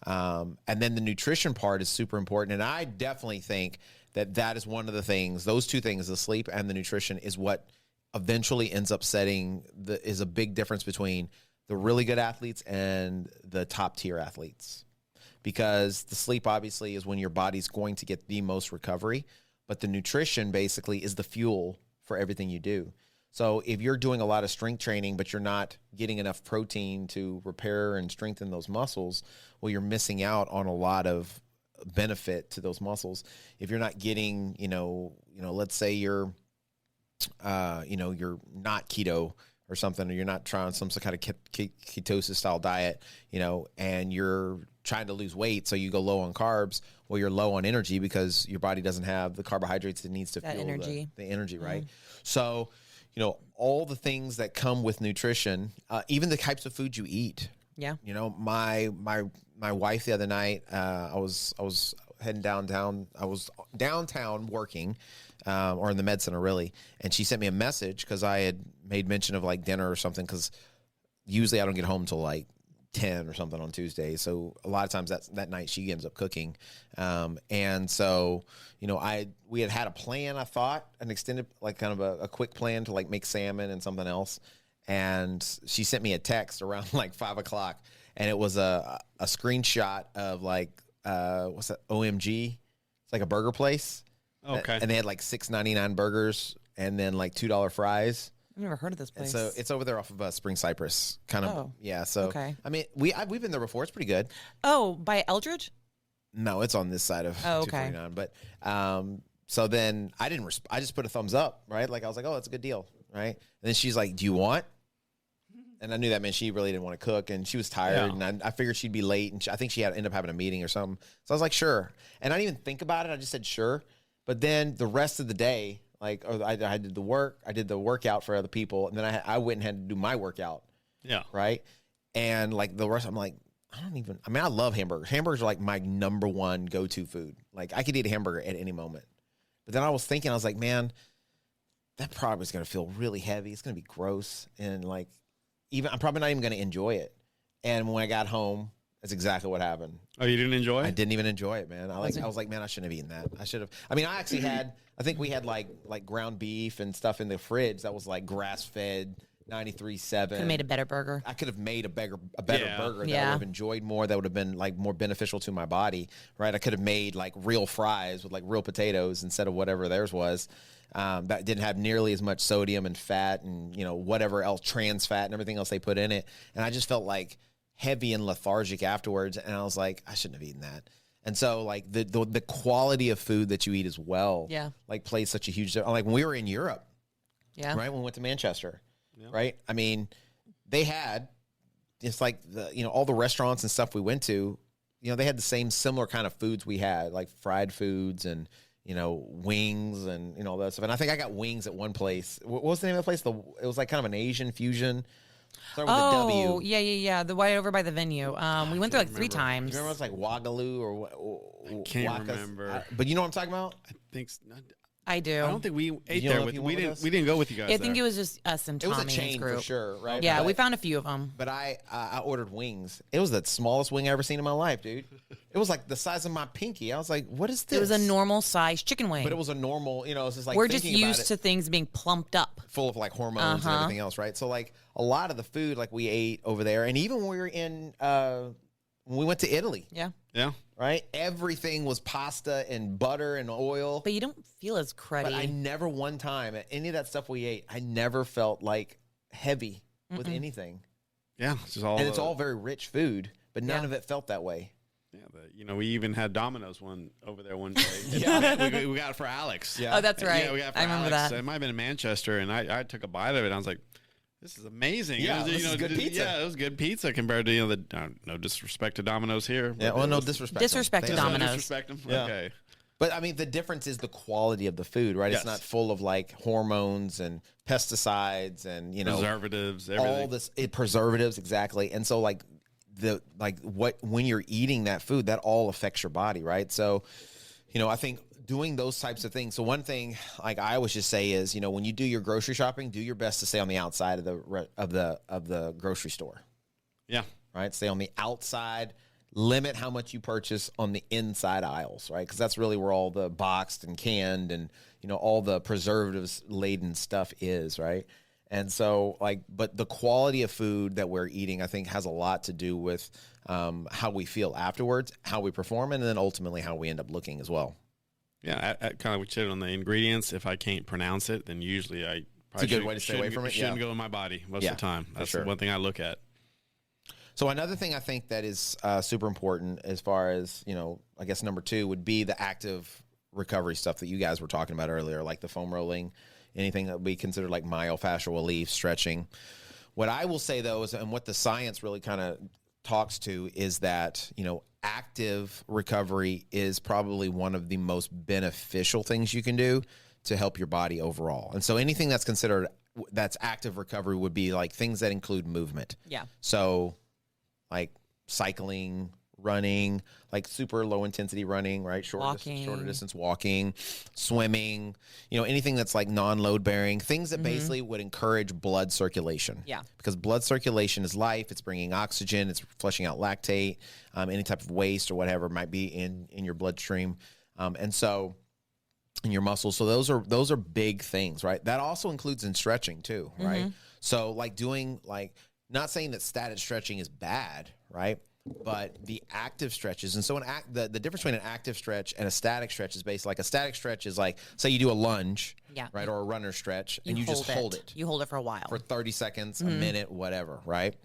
[SPEAKER 2] And then the nutrition part is super important. And I definitely think that is one of the things, those two things, the sleep and the nutrition, is what eventually ends up is a big difference between the really good athletes and the top tier athletes. Because the sleep obviously is when your body's going to get the most recovery, but the nutrition basically is the fuel for everything you do. So if you're doing a lot of strength training, but you're not getting enough protein to repair and strengthen those muscles, well, you're missing out on a lot of benefit to those muscles. If you're not getting, you know, let's say you're not keto or something, or you're not trying some kind of ketosis style diet, you know, and you're trying to lose weight, so you go low on carbs. Well, you're low on energy because your body doesn't have the carbohydrates it needs to fuel the energy, right? So, you know, all the things that come with nutrition, even the types of food you eat.
[SPEAKER 3] Yeah.
[SPEAKER 2] You know, my wife the other night, I was heading downtown. I was downtown working, or in the med center really, and she sent me a message because I had made mention of like dinner or something, because usually I don't get home till like 10 or something on Tuesday. So a lot of times that night she ends up cooking. And so, you know, we had a plan, I thought, an extended, like kind of a quick plan to like make salmon and something else. And she sent me a text around like 5 o'clock, and it was a screenshot of like, what's that? OMG. It's like a burger place.
[SPEAKER 4] Okay.
[SPEAKER 2] And they had like $6.99 burgers and then like $2 fries.
[SPEAKER 3] I've never heard of this place.
[SPEAKER 2] And so it's over there off of Spring Cypress, kind of.
[SPEAKER 3] Oh,
[SPEAKER 2] yeah. So
[SPEAKER 3] okay.
[SPEAKER 2] I mean, we've been there before. It's pretty good.
[SPEAKER 3] Oh, by Eldridge?
[SPEAKER 2] No, it's on this side of 249. But so then I didn't. I just put a thumbs up, right? Like I was like, oh, that's a good deal, right? And then she's like, do you want? And I knew that meant she really didn't want to cook, and she was tired, and I figured she'd be late, and I think she had ended up having a meeting or something. So I was like, sure. And I didn't even think about it. I just said sure. But then the rest of the day, like, I did the work, I did the workout for other people, and then I went and had to do my workout.
[SPEAKER 4] Yeah.
[SPEAKER 2] Right. And like the rest, I'm like, I love hamburgers. Hamburgers are like my number one go-to food. Like I could eat a hamburger at any moment. But then I was thinking, I was like, man, that probably is going to feel really heavy. It's going to be gross. And like, I'm probably not even going to enjoy it. And when I got home, that's exactly what happened.
[SPEAKER 4] Oh, you didn't enjoy it?
[SPEAKER 2] I didn't even enjoy it, man. I was like, man, I shouldn't have eaten that. I should have. I mean, I actually I think we had like ground beef and stuff in the fridge that was like grass-fed, 93.7.
[SPEAKER 3] Could have made a better burger.
[SPEAKER 2] I could have made a better burger that I would have enjoyed more, that would have been like more beneficial to my body, right? I could have made like real fries with like real potatoes instead of whatever theirs was. That didn't have nearly as much sodium and fat and, you know, whatever else, trans fat and everything else they put in it. And I just felt like heavy and lethargic afterwards. And I was like, I shouldn't have eaten that. And so like the quality of food that you eat as well, like plays such a huge, like when we were in Europe, right? When we went to Manchester, right? I mean, they had, it's like all the restaurants and stuff we went to, you know, they had the same similar kind of foods we had, like fried foods and, you know, wings and, you know, all that stuff. And I think I got wings at one place. What was the name of the place? It was like kind of an Asian fusion. Started with a W.
[SPEAKER 3] Yeah. The way over by the venue. We went there like 3 times.
[SPEAKER 2] You remember it was like Wagaloo or
[SPEAKER 4] I can't remember.
[SPEAKER 2] But you know what I'm talking about?
[SPEAKER 4] I think
[SPEAKER 3] I do.
[SPEAKER 4] I don't think we ate
[SPEAKER 2] You
[SPEAKER 4] there
[SPEAKER 2] know
[SPEAKER 4] with
[SPEAKER 2] if you
[SPEAKER 4] we
[SPEAKER 2] went with
[SPEAKER 4] didn't
[SPEAKER 2] us?
[SPEAKER 4] we didn't go with you guys.
[SPEAKER 3] I think
[SPEAKER 4] there.
[SPEAKER 3] it was just us and
[SPEAKER 2] It was
[SPEAKER 3] Tommy
[SPEAKER 2] a
[SPEAKER 3] and his
[SPEAKER 2] chain
[SPEAKER 3] group.
[SPEAKER 2] for sure, right?
[SPEAKER 3] Yeah,
[SPEAKER 2] But
[SPEAKER 3] we found a few of them.
[SPEAKER 2] But I ordered wings. It was the smallest wing I ever seen in my life, dude. It was like the size of my pinky. I was like, "What is this?"
[SPEAKER 3] It was a normal size chicken wing.
[SPEAKER 2] but it was a normal. You know, it's just like
[SPEAKER 3] We're just
[SPEAKER 2] thinking about
[SPEAKER 3] used
[SPEAKER 2] it,
[SPEAKER 3] to things being plumped up.
[SPEAKER 2] full of like hormones and everything else, right? So like a lot of the food like we ate over there, and even when we were in when we went to Italy,
[SPEAKER 3] Yeah.
[SPEAKER 4] Yeah.
[SPEAKER 2] right? Everything was pasta and butter and oil.
[SPEAKER 3] But you don't feel as cruddy.
[SPEAKER 2] But I never one time at any of that stuff we ate, I never felt like heavy with anything.
[SPEAKER 4] Yeah. It's just all.
[SPEAKER 2] And it's all very rich food, but none
[SPEAKER 3] Yeah.
[SPEAKER 2] of it felt that way.
[SPEAKER 4] Yeah. We even had Domino's over there one day. Yeah. we got it for Alex.
[SPEAKER 2] Yeah.
[SPEAKER 3] Oh, that's right.
[SPEAKER 4] Yeah, we got it for
[SPEAKER 3] I remember
[SPEAKER 4] Alex.
[SPEAKER 3] that.
[SPEAKER 4] It might have been in Manchester, and I took a bite of it. And I was like, "This is amazing."
[SPEAKER 2] Yeah,
[SPEAKER 4] It was,
[SPEAKER 2] this is good pizza.
[SPEAKER 4] Yeah, it was good pizza compared to no disrespect to Domino's here.
[SPEAKER 2] Yeah,
[SPEAKER 4] but
[SPEAKER 2] well,
[SPEAKER 4] it
[SPEAKER 2] no
[SPEAKER 4] was-
[SPEAKER 2] disrespect.
[SPEAKER 3] Disrespect to
[SPEAKER 2] They-
[SPEAKER 3] Domino's.
[SPEAKER 4] No disrespect them.
[SPEAKER 2] Yeah.
[SPEAKER 4] Okay.
[SPEAKER 2] But I mean, the difference is the quality of the food, right?
[SPEAKER 4] Yes.
[SPEAKER 2] It's not full of like hormones and pesticides and
[SPEAKER 4] Preservatives, everything.
[SPEAKER 2] all this preservatives, exactly. And so like when you're eating that food, that all affects your body, right? So, I think doing those types of things. So one thing, like I always just say, is when you do your grocery shopping, do your best to stay on the outside of the grocery store,
[SPEAKER 4] Yeah.
[SPEAKER 2] right? Stay on the outside. Limit how much you purchase on the inside aisles, right? Because that's really where all the boxed and canned and all the preservatives laden stuff is, right? And so, but the quality of food that we're eating, I think, has a lot to do with how we feel afterwards, how we perform, and then ultimately how we end up looking as well.
[SPEAKER 4] Yeah, I kind of said on the ingredients. If I can't pronounce it, then usually I probably
[SPEAKER 2] good way to stay away from it,
[SPEAKER 4] Shouldn't
[SPEAKER 2] yeah.
[SPEAKER 4] go in my body most
[SPEAKER 2] Yeah,
[SPEAKER 4] of the time.
[SPEAKER 2] for
[SPEAKER 4] That's
[SPEAKER 2] sure.
[SPEAKER 4] the one thing I look at.
[SPEAKER 2] So another thing I think that is super important as far as, I guess number 2 would be the active recovery stuff that you guys were talking about earlier, like the foam rolling, anything that we consider like myofascial relief, stretching. What I will say though is, and what the science really kind of talks to, is that, active recovery is probably one of the most beneficial things you can do to help your body overall. And so anything that's considered that's active recovery would be like things that include movement.
[SPEAKER 3] Yeah.
[SPEAKER 2] So like cycling, running, like super low intensity running, right? Shorter distance walking, swimming, anything that's like non-load bearing, things that basically would encourage blood circulation.
[SPEAKER 3] Yeah.
[SPEAKER 2] Because blood circulation is life. It's bringing oxygen. It's flushing out lactate, any type of waste or whatever might be in your bloodstream. And so in your muscles. So those are big things, right? That also includes in stretching too, right? So like doing not saying that static stretching is bad, right? But the active stretches, and so the difference between an active stretch and a static stretch is basically like a static stretch is like, say you do a lunge, right, or a runner stretch, and you just hold it.
[SPEAKER 3] You hold it for a while.
[SPEAKER 2] For 30 seconds, a minute, whatever, right?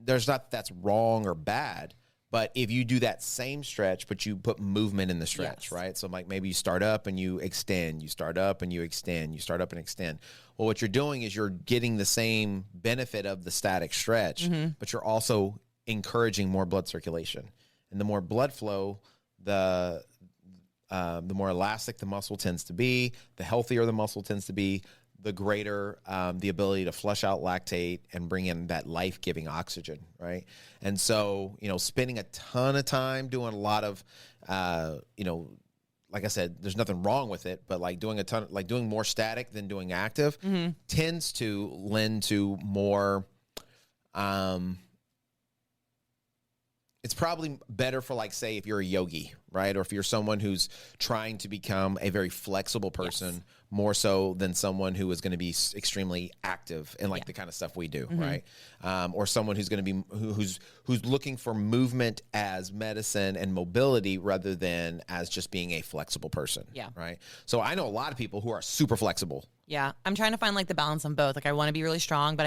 [SPEAKER 2] That's wrong or bad. But if you do that same stretch, but you put movement in the stretch, right? So like maybe you start up and you extend, you start up and you extend, you start up and extend. Well, what you're doing is you're getting the same benefit of the static stretch, but you're also encouraging more blood circulation. And the more blood flow, the more elastic the muscle tends to be, the healthier the muscle tends to be, the greater the ability to flush out lactate and bring in that life-giving oxygen, right? And so, spending a ton of time doing a lot of, like I said, there's nothing wrong with it, but like doing more static than doing active tends to lend to more, it's probably better for like, say, if you're a yogi, right? Or if you're someone who's trying to become a very flexible person, more so than someone who is going to be extremely active in like the kind of stuff we do, right? Or someone who's going to be, who's looking for movement as medicine and mobility rather than as just being a flexible person, right? So I know a lot of people who are super flexible.
[SPEAKER 3] Yeah. I'm trying to find like the balance on both. Like I want to be really strong, but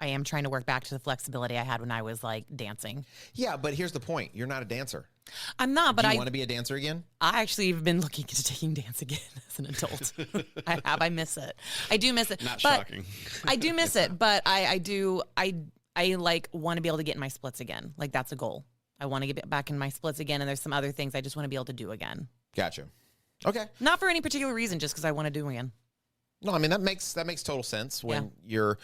[SPEAKER 3] I am trying to work back to the flexibility I had when I was like dancing.
[SPEAKER 2] Yeah, but here's the point. You're not a dancer.
[SPEAKER 3] I'm not, but
[SPEAKER 2] Do you want to be a dancer again?
[SPEAKER 3] I actually have been looking into taking dance again as an adult. I miss it. I do miss it.
[SPEAKER 4] Not
[SPEAKER 3] but
[SPEAKER 4] shocking.
[SPEAKER 3] I do miss it, but I like want to be able to get in my splits again. Like that's a goal. I want to get back in my splits again, and there's some other things I just want to be able to do again.
[SPEAKER 2] Gotcha. Okay.
[SPEAKER 3] Not for any particular reason, just because I want to do them again.
[SPEAKER 2] No, I mean that makes total sense when you're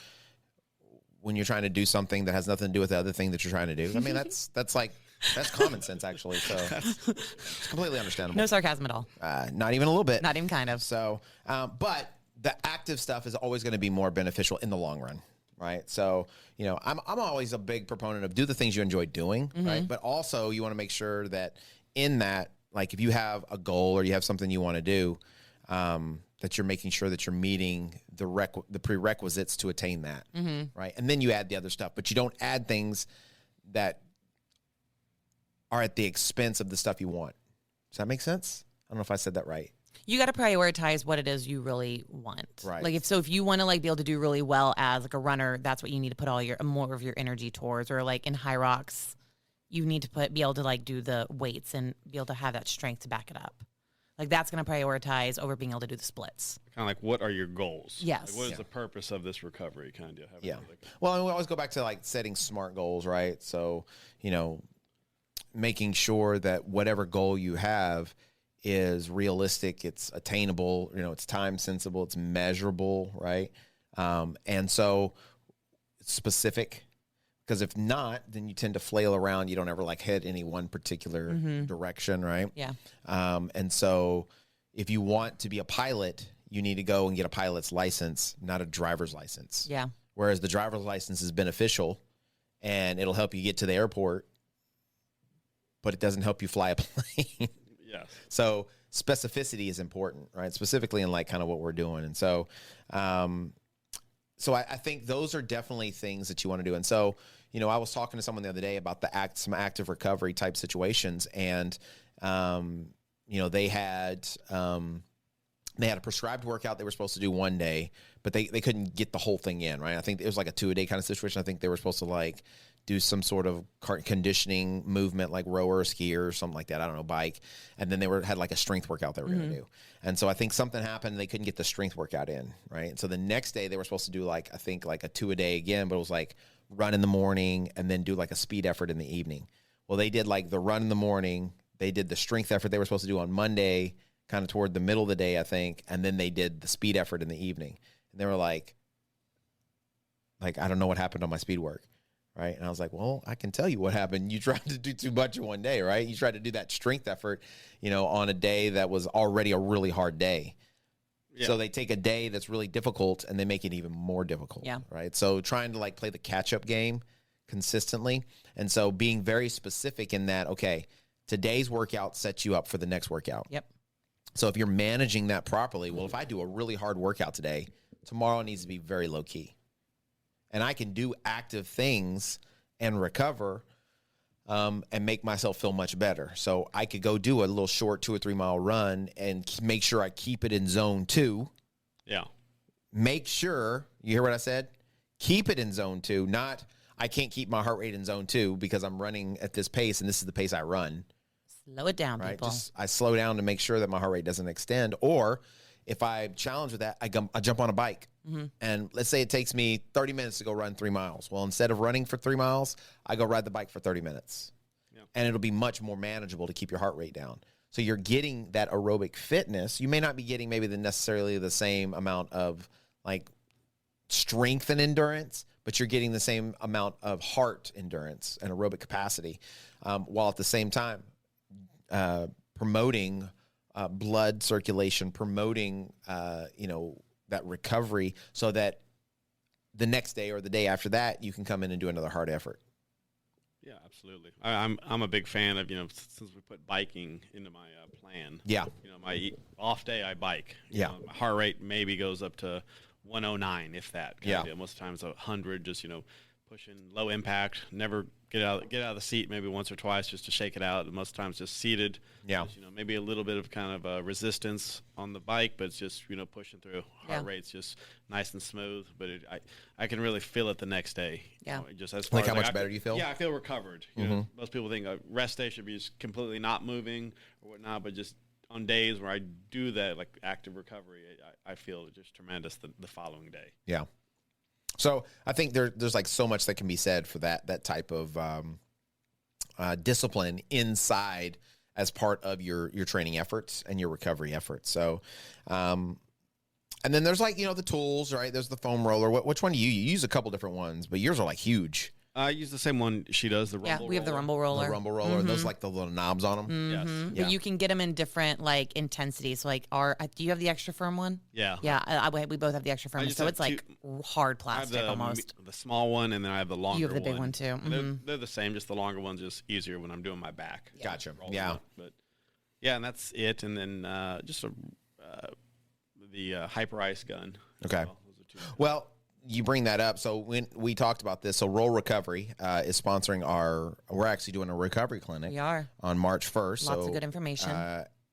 [SPEAKER 2] trying to do something that has nothing to do with the other thing that you're trying to do. I mean that's like That's common sense, actually. So it's completely understandable.
[SPEAKER 3] No sarcasm at all.
[SPEAKER 2] Not even a little bit.
[SPEAKER 3] Not even kind of.
[SPEAKER 2] So, but the active stuff is always going to be more beneficial in the long run, right? So, I'm always a big proponent of do the things you enjoy doing, right? But also you want to make sure that in that, like if you have a goal or you have something you want to do, that you're making sure that you're meeting the prerequisites to attain that, right? And then you add the other stuff, but you don't add things that are at the expense of the stuff you want. Does that make sense? I don't know if I said that right.
[SPEAKER 3] You got to prioritize what it is you really want.
[SPEAKER 2] Right.
[SPEAKER 3] Like if you want to like be able to do really well as like a runner, that's what you need to put all your more of your energy towards. Or like in high rocks, you need to be able to like do the weights and be able to have that strength to back it up. Like that's going to prioritize over being able to do the splits.
[SPEAKER 4] Kind of like, what are your goals?
[SPEAKER 3] Yes.
[SPEAKER 4] Like, what is the purpose of this recovery? Kind of.
[SPEAKER 2] Yeah. Well, and we always go back to like setting SMART goals, right? So, making sure that whatever goal you have is realistic, it's attainable, it's time sensible, it's measurable, right? And so it's specific, because if not, then you tend to flail around. You don't ever like head any one particular direction, right?
[SPEAKER 3] Yeah.
[SPEAKER 2] And so if you want to be a pilot, you need to go and get a pilot's license, not a driver's license.
[SPEAKER 3] Yeah.
[SPEAKER 2] Whereas the driver's license is beneficial and it'll help you get to the airport, but it doesn't help you fly a plane.
[SPEAKER 4] Yes.
[SPEAKER 2] So specificity is important, right? Specifically in like kind of what we're doing. And so, I think those are definitely things that you want to do. And so, I was talking to someone the other day about some active recovery type situations, and, they had a prescribed workout they were supposed to do one day, but they couldn't get the whole thing in, right? I think it was like a 2-a-day kind of situation. I think they were supposed to like do some sort of conditioning movement, like rower or skier or something like that. I don't know, bike. And then they had like a strength workout they were going to do. And so I think something happened. They couldn't get the strength workout in, right? And so the next day they were supposed to do like, I think like a 2-a-day again, but it was like run in the morning and then do like a speed effort in the evening. Well, they did like the run in the morning. They did the strength effort they were supposed to do on Monday, kind of toward the middle of the day, I think. And then they did the speed effort in the evening. And they were like, I don't know what happened on my speed work. Right. And I was like, well, I can tell you what happened. You tried to do too much in one day, right? You tried to do that strength effort, on a day that was already a really hard day. Yeah. So they take a day that's really difficult and they make it even more difficult.
[SPEAKER 3] Yeah.
[SPEAKER 2] Right. So trying to like play the catch up game consistently. And so being very specific in that, okay, today's workout sets you up for the next workout.
[SPEAKER 3] Yep.
[SPEAKER 2] So if you're managing that properly, well, if I do a really hard workout today, tomorrow needs to be very low key. And I can do active things and recover and make myself feel much better. So I could go do a little short 2 or 3 mile run and make sure I keep it in zone 2.
[SPEAKER 4] Yeah.
[SPEAKER 2] Make sure, you hear what I said? Keep it in zone 2, not I can't keep my heart rate in zone 2 because I'm running at this pace and this is the pace I run.
[SPEAKER 3] Slow it down,
[SPEAKER 2] right?
[SPEAKER 3] people.
[SPEAKER 2] I slow down to make sure that my heart rate doesn't extend. Or if I challenge with that, I jump on a bike. And let's say it takes me 30 minutes to go run 3 miles. Well, instead of running for 3 miles, I go ride the bike for 30 minutes. Yeah. And it'll be much more manageable to keep your heart rate down. So you're getting that aerobic fitness. You may not be getting maybe necessarily the same amount of like strength and endurance, but you're getting the same amount of heart endurance and aerobic capacity, while at the same time promoting blood circulation, promoting that recovery, so that the next day or the day after that you can come in and do another hard effort.
[SPEAKER 4] Yeah, absolutely. I'm a big fan of, since we put biking into my plan.
[SPEAKER 2] Yeah.
[SPEAKER 4] My off day I bike.
[SPEAKER 2] Yeah.
[SPEAKER 4] My heart rate maybe goes up to 109, if that.
[SPEAKER 2] Yeah.
[SPEAKER 4] Most times 100, just pushing low impact. Never get out of the seat maybe once or twice just to shake it out. And most times just seated.
[SPEAKER 2] Yeah.
[SPEAKER 4] Just, maybe a little bit of kind of resistance on the bike, but it's just pushing through. Heart rate's just nice and smooth. But I can really feel it the next day.
[SPEAKER 3] Yeah.
[SPEAKER 4] Just as far
[SPEAKER 2] like
[SPEAKER 4] as
[SPEAKER 2] how much better you feel?
[SPEAKER 4] Yeah, I feel recovered. Most people think a rest day should be just completely not moving or whatnot, but just on days where I do that, like active recovery, I feel just tremendous the following day.
[SPEAKER 2] Yeah. So I think there's like so much that can be said for that type of discipline inside as part of your training efforts and your recovery efforts. So, and then there's like, the tools, right? There's the foam roller. Which one do you use? You use a couple different ones, but yours are like huge.
[SPEAKER 4] I use the same one she does. The rumble.
[SPEAKER 3] Yeah, we have the rumble roller.
[SPEAKER 2] The rumble roller. Those like the little knobs on them.
[SPEAKER 4] Yes.
[SPEAKER 3] But you can get them in different like intensities. So like, do you have the extra firm one?
[SPEAKER 4] Yeah.
[SPEAKER 3] Yeah, we both have the extra firm.
[SPEAKER 4] just
[SPEAKER 3] So
[SPEAKER 4] have
[SPEAKER 3] it's like hard plastic
[SPEAKER 4] I have
[SPEAKER 3] almost.
[SPEAKER 4] the small one, and then I have the longer one.
[SPEAKER 3] You have the big one too.
[SPEAKER 4] They're the same, just the longer one's just easier when I'm doing my back.
[SPEAKER 2] Gotcha.
[SPEAKER 4] Roll
[SPEAKER 2] Yeah.
[SPEAKER 4] it. But yeah, and that's it. And then just the hyper ice gun. as
[SPEAKER 2] Okay.
[SPEAKER 4] well. Those are two.
[SPEAKER 2] Well, you bring that up. So when we talked about this, so Roll Recovery is sponsoring we're actually doing a recovery clinic.
[SPEAKER 3] We are.
[SPEAKER 2] On March 1st.
[SPEAKER 3] Lots of good information.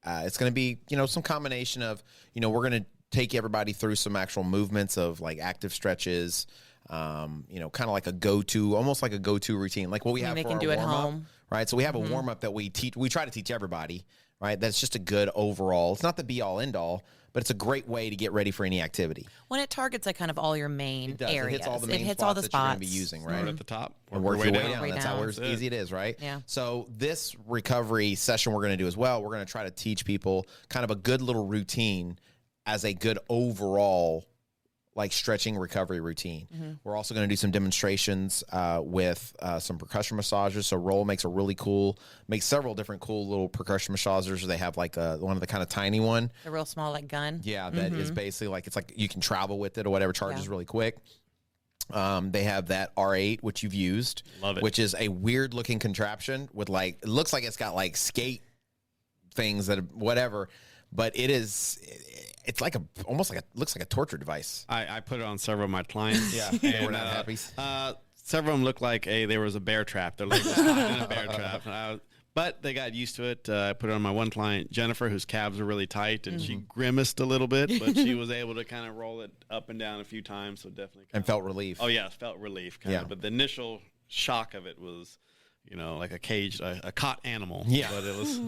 [SPEAKER 2] It's going to be, some combination of, we're going to take everybody through some actual movements of like active stretches, kind of like almost like a go-to routine, like what we have
[SPEAKER 3] they
[SPEAKER 2] for
[SPEAKER 3] can
[SPEAKER 2] our
[SPEAKER 3] do at
[SPEAKER 2] warm-up,
[SPEAKER 3] home.
[SPEAKER 2] right? So we have a warm-up that we try to teach everybody, right? That's just a good overall. It's not the be-all, end-all, but it's a great way to get ready for any activity.
[SPEAKER 3] When it targets like kind of all your main
[SPEAKER 2] It does.
[SPEAKER 3] areas.
[SPEAKER 2] It hits all the main
[SPEAKER 3] hits all the
[SPEAKER 2] spots that you're going
[SPEAKER 3] spots.
[SPEAKER 2] to be using, right?
[SPEAKER 4] Start at the top.
[SPEAKER 2] And work your way down.
[SPEAKER 3] Way
[SPEAKER 2] That's
[SPEAKER 3] down.
[SPEAKER 2] how
[SPEAKER 4] That's
[SPEAKER 2] easy it is, right?
[SPEAKER 3] Yeah.
[SPEAKER 2] So this recovery session we're going to do as well, we're going to try to teach people kind of a good little routine as a good overall like stretching recovery routine. We're also going to do some demonstrations with some percussion massagers. So Roll makes several different cool little percussion massagers. They have like one of the kind of tiny one.
[SPEAKER 3] A real small like gun.
[SPEAKER 2] Yeah, that is basically like, it's like you can travel with it or whatever, charges really quick. They have that R8, which you've used.
[SPEAKER 4] Love it.
[SPEAKER 2] Which is a weird looking contraption with like, it looks like it's got like skate things that whatever, but it's like looks like a torture device.
[SPEAKER 4] I put it on several of my clients.
[SPEAKER 2] Yeah,
[SPEAKER 4] and,
[SPEAKER 2] we're not happy.
[SPEAKER 4] Several of them look like there was a bear trap. Their leg was caught in a bear trap. But they got used to it. I put it on my one client, Jennifer, whose calves are really tight, and she grimaced a little bit, but she was able to kind of roll it up and down a few times. So definitely.
[SPEAKER 2] And felt relief.
[SPEAKER 4] Oh yeah, felt relief. Kind of. But the initial shock of it was, like a caught animal.
[SPEAKER 2] Yeah.
[SPEAKER 4] But it was.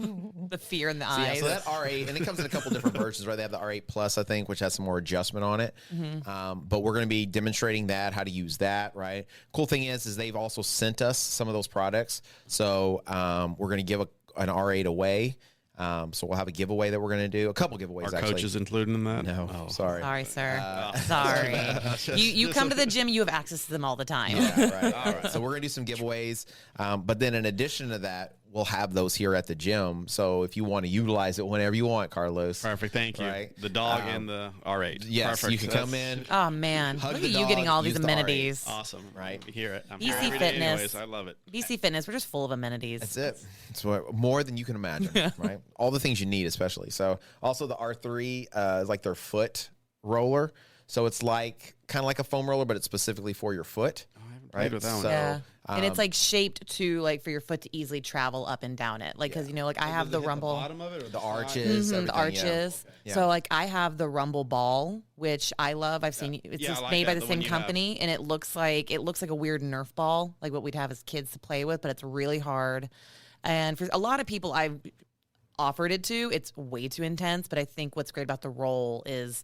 [SPEAKER 3] The fear in the
[SPEAKER 2] So,
[SPEAKER 3] eyes.
[SPEAKER 2] so that R8, and it comes in a couple different versions, right? They have the R8 Plus, I think, which has some more adjustment on it. But we're going to be demonstrating that, how to use that, right? Cool thing is they've also sent us some of those products. So we're going to give an R8 away. So we'll have a giveaway that we're going to do. A couple giveaways,
[SPEAKER 4] Our
[SPEAKER 2] actually.
[SPEAKER 4] coach is included in that?
[SPEAKER 2] No,
[SPEAKER 4] Oh.
[SPEAKER 2] sorry.
[SPEAKER 3] Sorry, sir. Sorry. You come to the gym, you have access to them all the time.
[SPEAKER 2] Yeah, right. All right. So we're going to do some giveaways. But then in addition to that, we'll have those here at the gym. So if you want to utilize it whenever you want, Carlos.
[SPEAKER 4] Perfect. Thank you.
[SPEAKER 2] Right.
[SPEAKER 4] The dog and the R8.
[SPEAKER 2] Yes,
[SPEAKER 4] Perfect.
[SPEAKER 2] you can come in.
[SPEAKER 3] Oh man,
[SPEAKER 2] Hug
[SPEAKER 3] look
[SPEAKER 2] the
[SPEAKER 3] at you
[SPEAKER 2] dog,
[SPEAKER 3] getting all these
[SPEAKER 2] use the R8.
[SPEAKER 3] amenities.
[SPEAKER 4] Awesome.
[SPEAKER 2] Right.
[SPEAKER 4] Hear it. I'm
[SPEAKER 3] BC
[SPEAKER 4] here every day
[SPEAKER 3] Fitness.
[SPEAKER 4] anyways. I love it.
[SPEAKER 3] BC Fitness, we're just full of amenities.
[SPEAKER 2] That's it. It's more than you can imagine, right? All the things you need, especially. So also the R3 is like their foot roller. So it's like kind of like a foam roller, but it's specifically for your foot.
[SPEAKER 4] played with that one.
[SPEAKER 2] So,
[SPEAKER 3] Yeah. And it's like shaped to like for your foot to easily travel up and down it. Like, cause I have the rumble.
[SPEAKER 4] bottom of it or
[SPEAKER 2] the arches,
[SPEAKER 3] The
[SPEAKER 2] everything,
[SPEAKER 3] arches.
[SPEAKER 2] Yeah.
[SPEAKER 3] So like I have the rumble ball, which I love. I've seen it's
[SPEAKER 4] Yeah,
[SPEAKER 3] just
[SPEAKER 4] I like
[SPEAKER 3] made by
[SPEAKER 4] that,
[SPEAKER 3] the
[SPEAKER 4] the one
[SPEAKER 3] same
[SPEAKER 4] you have.
[SPEAKER 3] company, and it looks like a weird Nerf ball, like what we'd have as kids to play with, but it's really hard. And for a lot of people I've offered it to, it's way too intense. But I think what's great about the roll is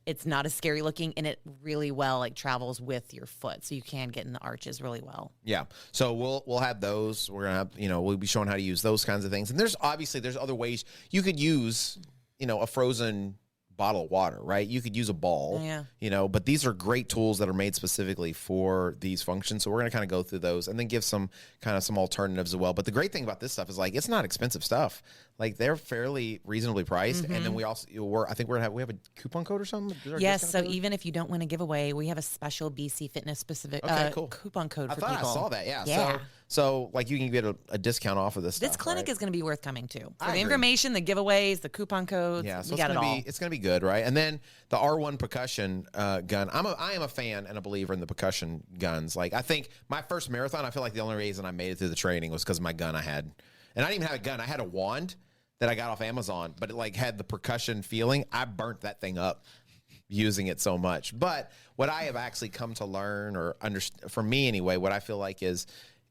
[SPEAKER 3] it's not as scary looking, and it really well like travels with your foot, so you can get in the arches really well.
[SPEAKER 2] Yeah. So we'll have those. We're gonna have, we'll be showing how to use those kinds of things. And there's other ways you could use, a frozen bottle of water, right? You could use a ball, but these are great tools that are made specifically for these functions. So we're going to kind of go through those and then give some alternatives as well. But the great thing about this stuff is like, it's not expensive stuff. Like they're fairly reasonably priced. And then we also, I think we have a coupon code or something. Is there a
[SPEAKER 3] Yes,
[SPEAKER 2] discount
[SPEAKER 3] so
[SPEAKER 2] code?
[SPEAKER 3] even if you don't win a giveaway, we have a special BC Fitness specific
[SPEAKER 2] Cool.
[SPEAKER 3] coupon code
[SPEAKER 2] I
[SPEAKER 3] for
[SPEAKER 2] thought
[SPEAKER 3] people.
[SPEAKER 2] I saw that. Yeah.
[SPEAKER 3] Yeah.
[SPEAKER 2] So like you can get a discount off of this stuff.
[SPEAKER 3] This clinic
[SPEAKER 2] right?
[SPEAKER 3] is going to be worth coming to. For
[SPEAKER 2] I
[SPEAKER 3] the
[SPEAKER 2] agree.
[SPEAKER 3] information, the giveaways, the coupon codes,
[SPEAKER 2] Yeah, so
[SPEAKER 3] we got it all.
[SPEAKER 2] it's gonna be good, right? And then the R1 percussion gun. I am a fan and a believer in the percussion guns. Like I think my first marathon, I feel like the only reason I made it through the training was because of my gun I had, and I didn't even have a gun. I had a wand that I got off Amazon, but it like had the percussion feeling. I burnt that thing up using it so much. But what I have actually come to learn or understand, for me anyway, what I feel like is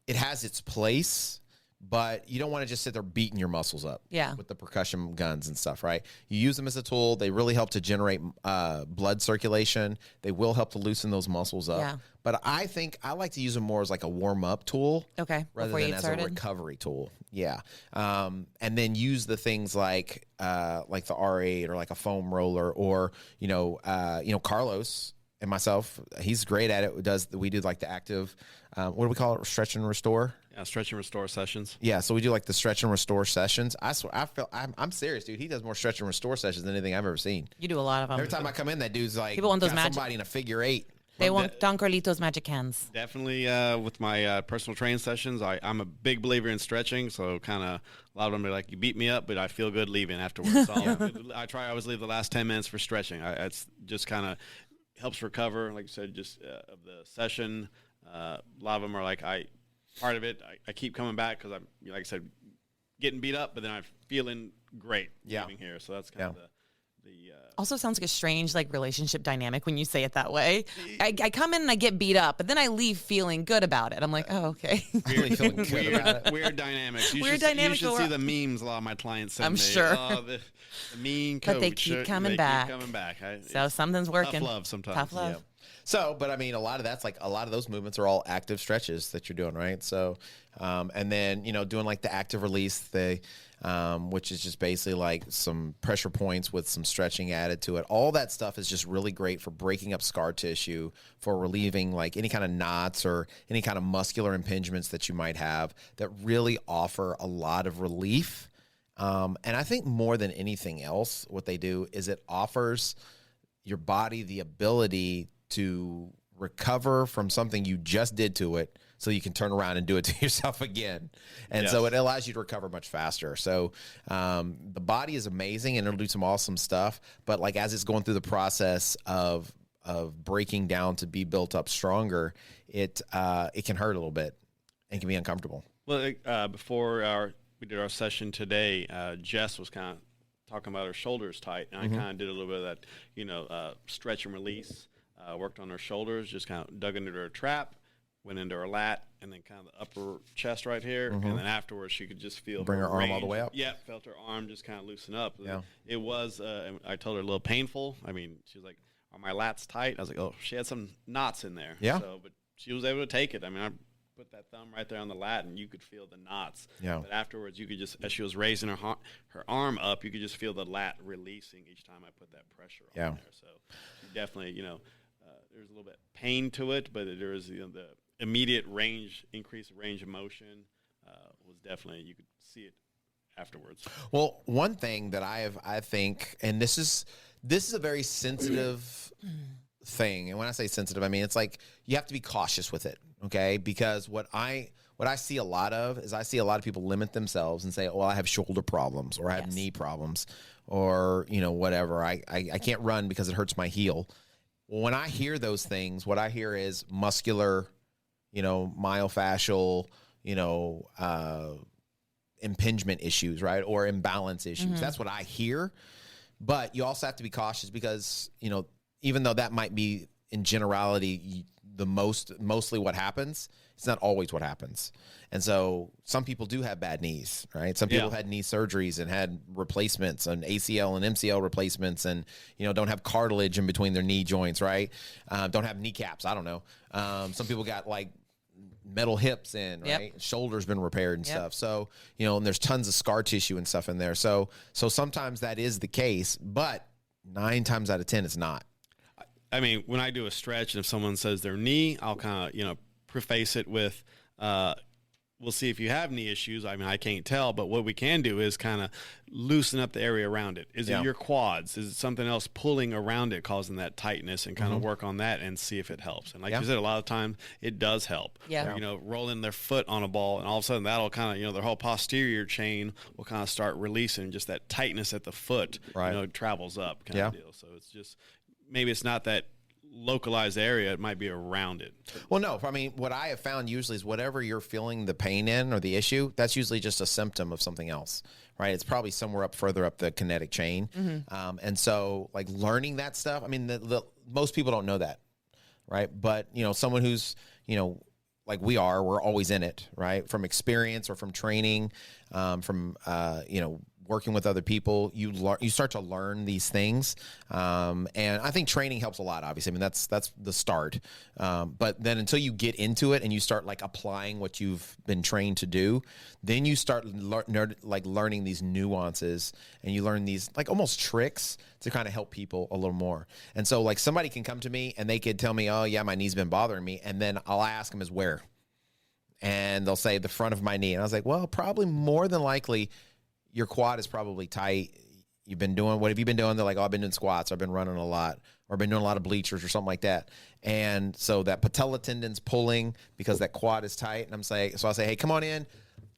[SPEAKER 2] it has its place, but you don't want to just sit there beating your muscles up with the percussion guns and stuff, right? You use them as a tool. They really help to generate blood circulation. They will help to loosen those muscles up.
[SPEAKER 3] Yeah.
[SPEAKER 2] But I think I like to use them more as like a warm-up tool.
[SPEAKER 3] Okay,
[SPEAKER 2] Rather
[SPEAKER 3] before
[SPEAKER 2] than
[SPEAKER 3] you get
[SPEAKER 2] as
[SPEAKER 3] started.
[SPEAKER 2] a recovery tool. Yeah. And then use the things like the R8 or like a foam roller or, Carlos and myself, he's great at it. We do like the active, what do we call it? Stretch and restore.
[SPEAKER 4] Yeah, stretch and restore sessions.
[SPEAKER 2] Yeah, so we do like the stretch and restore sessions. I swear, I'm serious, dude. He does more stretch and restore sessions than anything I've ever seen.
[SPEAKER 3] You do a lot of them.
[SPEAKER 2] Every time I come in, that dude's like,
[SPEAKER 3] people want those
[SPEAKER 2] got
[SPEAKER 3] magic.
[SPEAKER 2] somebody in a figure 8.
[SPEAKER 3] They want Don Carlito's magic hands.
[SPEAKER 4] Definitely with my personal training sessions, I'm a big believer in stretching. So kind of a lot of them are like, you beat me up, but I feel good leaving afterwards. So I try always leave the last 10 minutes for stretching. It's just kind of helps recover, like I said, just of the session. A lot of them are like, part of it, I keep coming back because I'm, like I said, getting beat up, but then I'm feeling great leaving here. So that's kind of the
[SPEAKER 3] also sounds like a strange like relationship dynamic when you say it that way. I come in and I get beat up, but then I leave feeling good about it. I'm like, oh, okay.
[SPEAKER 4] Weird dynamics. You should see the memes a lot of my clients send
[SPEAKER 3] I'm
[SPEAKER 4] me.
[SPEAKER 3] sure.
[SPEAKER 4] Oh, the mean coach.
[SPEAKER 3] But they keep coming back. So something's working.
[SPEAKER 4] Tough love sometimes.
[SPEAKER 3] Tough love.
[SPEAKER 2] Yeah. So, but I mean, a lot of that's like a lot of those movements are all active stretches that you're doing, right? So, and then, doing like the active release, which is just basically like some pressure points with some stretching added to it. All that stuff is just really great for breaking up scar tissue, for relieving like any kind of knots or any kind of muscular impingements that you might have that really offer a lot of relief. And I think more than anything else, what they do is it offers your body the ability to recover from something you just did to it so you can turn around and do it to yourself again. And so it allows you to recover much faster. So the body is amazing and it'll do some awesome stuff. But like as it's going through the process of breaking down to be built up stronger, it can hurt a little bit and can be uncomfortable.
[SPEAKER 4] Well, before we did our session today, Jess was kind of talking about her shoulders tight. And I kind of did a little bit of that, stretch and release. Worked on her shoulders, just kind of dug into her trap, went into her lat, and then kind of the upper chest right here. And then afterwards, she could just feel
[SPEAKER 2] Bring her arm all the way up.
[SPEAKER 4] Yeah, felt her arm just kind of loosen up.
[SPEAKER 2] Yeah.
[SPEAKER 4] It was, I told her a little painful. I mean, she was like, are my lats tight? I was like, oh, she had some knots in there.
[SPEAKER 2] Yeah.
[SPEAKER 4] So, but she was able to take it. I mean, I put that thumb right there on the lat, and you could feel the knots.
[SPEAKER 2] Yeah.
[SPEAKER 4] But afterwards, you could just, as she was raising her arm up, you could just feel the lat releasing each time I put that pressure on there. So definitely, there's a little bit pain to it, but there is the immediate increase of range of motion was definitely, you could see it afterwards.
[SPEAKER 2] Well, one thing that I think, and this is a very sensitive thing. And when I say sensitive, I mean, it's like you have to be cautious with it. Okay. Because what I see a lot of is I see a lot of people limit themselves and say, well, I have shoulder problems or I have knee problems or, whatever. I can't run because it hurts my heel. Well, when I hear those things, what I hear is muscular, myofascial, impingement issues, right? Or imbalance issues. That's what I hear. But you also have to be cautious because, even though that might be in generality mostly what happens, it's not always what happens. And so some people do have bad knees, right? Some people had knee surgeries and had replacements and ACL and MCL replacements and, don't have cartilage in between their knee joints, right? Don't have kneecaps. I don't know. Some people got like metal hips in, right? Shoulders been repaired and stuff. So, and there's tons of scar tissue and stuff in there. So sometimes that is the case, but 9 times out of 10, it's not.
[SPEAKER 4] I mean, when I do a stretch and if someone says their knee, I'll kind of, preface it with, we'll see if you have knee issues. I mean, I can't tell, but what we can do is kind of loosen up the area around it. Is it your quads? Is it something else pulling around it, causing that tightness, and kind of work on that and see if it helps. And like you said, a lot of times it does help.
[SPEAKER 3] Yeah.
[SPEAKER 4] Or, rolling their foot on a ball, and all of a sudden that'll kind of, their whole posterior chain will kind of start releasing, just that tightness at the foot, travels up kind of deal. So it's just, maybe it's not that localized area, it might be around it.
[SPEAKER 2] Well, no, I mean, what I have found usually is whatever you're feeling the pain in or the issue, that's usually just a symptom of something else, right? It's probably somewhere further up the kinetic chain. And so like learning that stuff, I mean, most people don't know that, right? But, someone who's, like we're always in it, right? From experience or from training, from, working with other people, you start to learn these things. And I think training helps a lot, obviously. I mean, that's the start. But then until you get into it and you start like applying what you've been trained to do, then you start learning these nuances, and you learn these like almost tricks to kind of help people a little more. And so like somebody can come to me and they could tell me, oh yeah, my knee's been bothering me. And then I'll ask them is where, and they'll say the front of my knee. And I was like, well, probably more than likely your quad is probably tight. What have you been doing? They're like, oh, I've been doing squats. I've been running a lot, or I've been doing a lot of bleachers or something like that. And so that patella tendon's pulling because that quad is tight. And so I'll say, hey, come on in.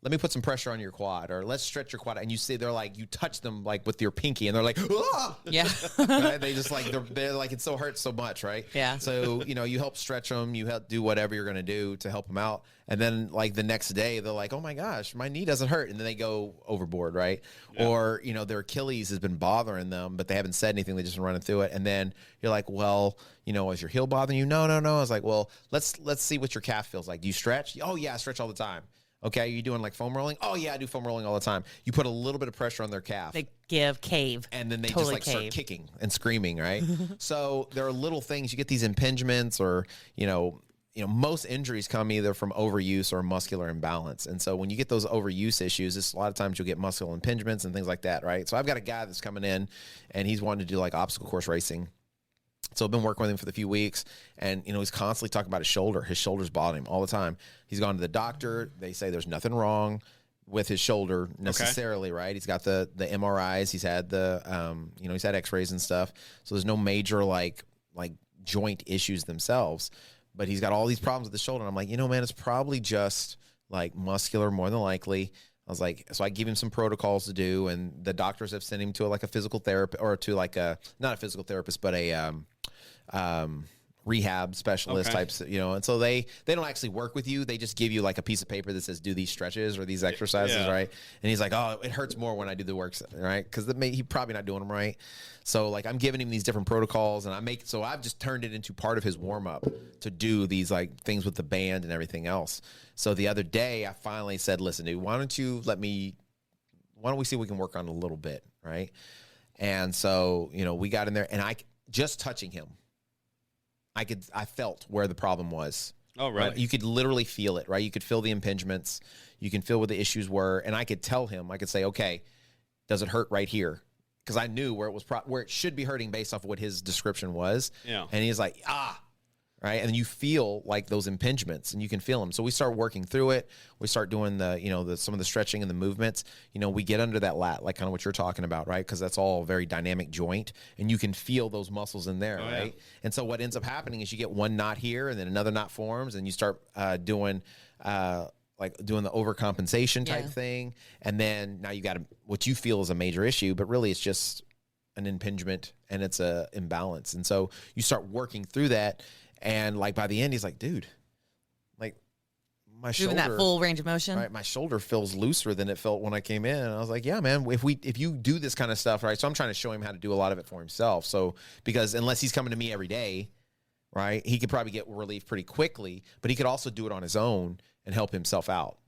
[SPEAKER 2] Let me put some pressure on your quad, or let's stretch your quad. And you see, they're like, you touch them like with your pinky, and they're like, ah!
[SPEAKER 3] Yeah.
[SPEAKER 2] Right? They just like, they're like, it so hurts so much, right?
[SPEAKER 3] Yeah.
[SPEAKER 2] So, you help stretch them, you help do whatever you're going to do to help them out. And then like the next day, they're like, oh my gosh, my knee doesn't hurt. And then they go overboard, right? Yeah. Or, their Achilles has been bothering them, but they haven't said anything. They just been running through it. And then you're like, well, is your heel bothering you? No. I was like, well, let's see what your calf feels like. Do you stretch? Oh yeah, I stretch all the time. Okay, are you doing like foam rolling? Oh yeah, I do foam rolling all the time. You put a little bit of pressure on their calf.
[SPEAKER 3] They cave.
[SPEAKER 2] And then they
[SPEAKER 3] totally
[SPEAKER 2] just like start kicking and screaming, right? So there are little things. You get these impingements, or, most injuries come either from overuse or muscular imbalance. And so when you get those overuse issues, a lot of times you'll get muscular impingements and things like that, right? So I've got a guy that's coming in and he's wanting to do like obstacle course racing. So I've been working with him for the few weeks, and, he's constantly talking about his shoulder. His shoulder's bothering him all the time. He's gone to the doctor. They say there's nothing wrong with his shoulder necessarily, right? He's got the MRIs. He's had he's had x-rays and stuff. So there's no major like joint issues themselves, but he's got all these problems with the shoulder. And I'm like, man, it's probably just like muscular more than likely. I was like, so I give him some protocols to do, and the doctors have sent him to like a physical therapist, or to like not a physical therapist, but a rehab specialist types, and so they don't actually work with you. They just give you like a piece of paper that says do these stretches or these exercises, right? And he's like, oh, it hurts more when I do the work, right? Because he's probably not doing them right. So like I'm giving him these different protocols, and I've just turned it into part of his warm up to do these like things with the band and everything else. So the other day I finally said, listen, dude, why don't we see if we can work on a little bit, right? And so, we got in there, and just touching him, I felt where the problem was.
[SPEAKER 4] Oh, right.
[SPEAKER 2] You could literally feel it, right? You could feel the impingements. You can feel what the issues were. And I could tell him, I could say, okay, does it hurt right here? Because I knew where it was, where it should be hurting based off of what his description was. Yeah. And he's like, right? And you feel like those impingements, and you can feel them. So we start working through it. We start doing some of the stretching and the movements. We get under that lat, like kind of what you're talking about, right? Because that's all a very dynamic joint, and you can feel those muscles in there, right? Yeah. And so what ends up happening is you get one knot here, and then another knot forms, and you start doing the overcompensation type thing. And then now you got what you feel is a major issue, but really it's just an impingement, and it's a imbalance. And so you start working through that. And like by the end, he's like, dude, like my shoulder,
[SPEAKER 3] that full range of motion,
[SPEAKER 2] right? My shoulder feels looser than it felt when I came in. And I was like, yeah, man, if you do this kind of stuff, right? So I'm trying to show him how to do a lot of it for himself. So because unless he's coming to me every day, right, he could probably get relief pretty quickly, but he could also do it on his own and help himself out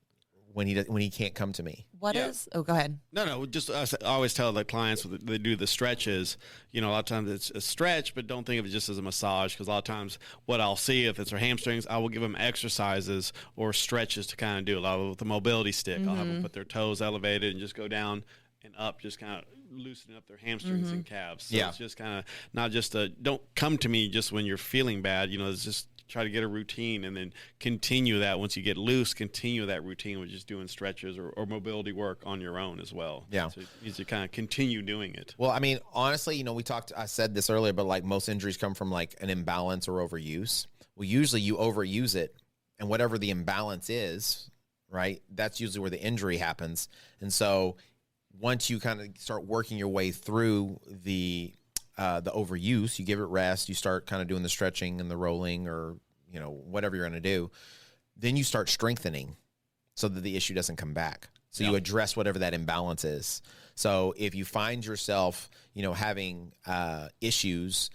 [SPEAKER 2] when he can't come to me.
[SPEAKER 3] Oh, go ahead.
[SPEAKER 4] No, just I always tell the clients when they do the stretches, a lot of times it's a stretch, but don't think of it just as a massage, because a lot of times what I'll see, if it's their hamstrings, I will give them exercises or stretches to kind of do a lot with the mobility stick. I'll have them put their toes elevated and just go down and up, just kind of loosening up their hamstrings and calves. So it's just kind of not just don't come to me just when you're feeling bad, it's just try to get a routine, and then continue that. Once you get loose, continue that routine with just doing stretches or mobility work on your own as well.
[SPEAKER 2] Yeah.
[SPEAKER 4] So you need to kind of continue doing it.
[SPEAKER 2] Well, I mean, honestly, I said this earlier, but like most injuries come from like an imbalance or overuse. Well, usually you overuse it, and whatever the imbalance is, right, that's usually where the injury happens. And so once you kind of start working your way through the overuse, you give it rest, you start kind of doing the stretching and the rolling, or, whatever you're going to do, then you start strengthening so that the issue doesn't come back. So you address whatever that imbalance is. So if you find yourself, having issues,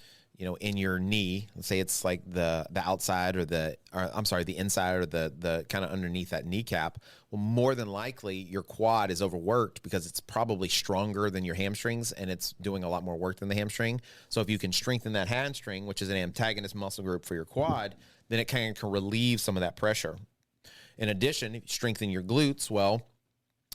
[SPEAKER 2] in your knee, let's say it's like the outside the inside or the kind of underneath that kneecap, well, more than likely your quad is overworked because it's probably stronger than your hamstrings and it's doing a lot more work than the hamstring. So if you can strengthen that hamstring, which is an antagonist muscle group for your quad, then it can relieve some of that pressure. In addition, if you strengthen your glutes, well,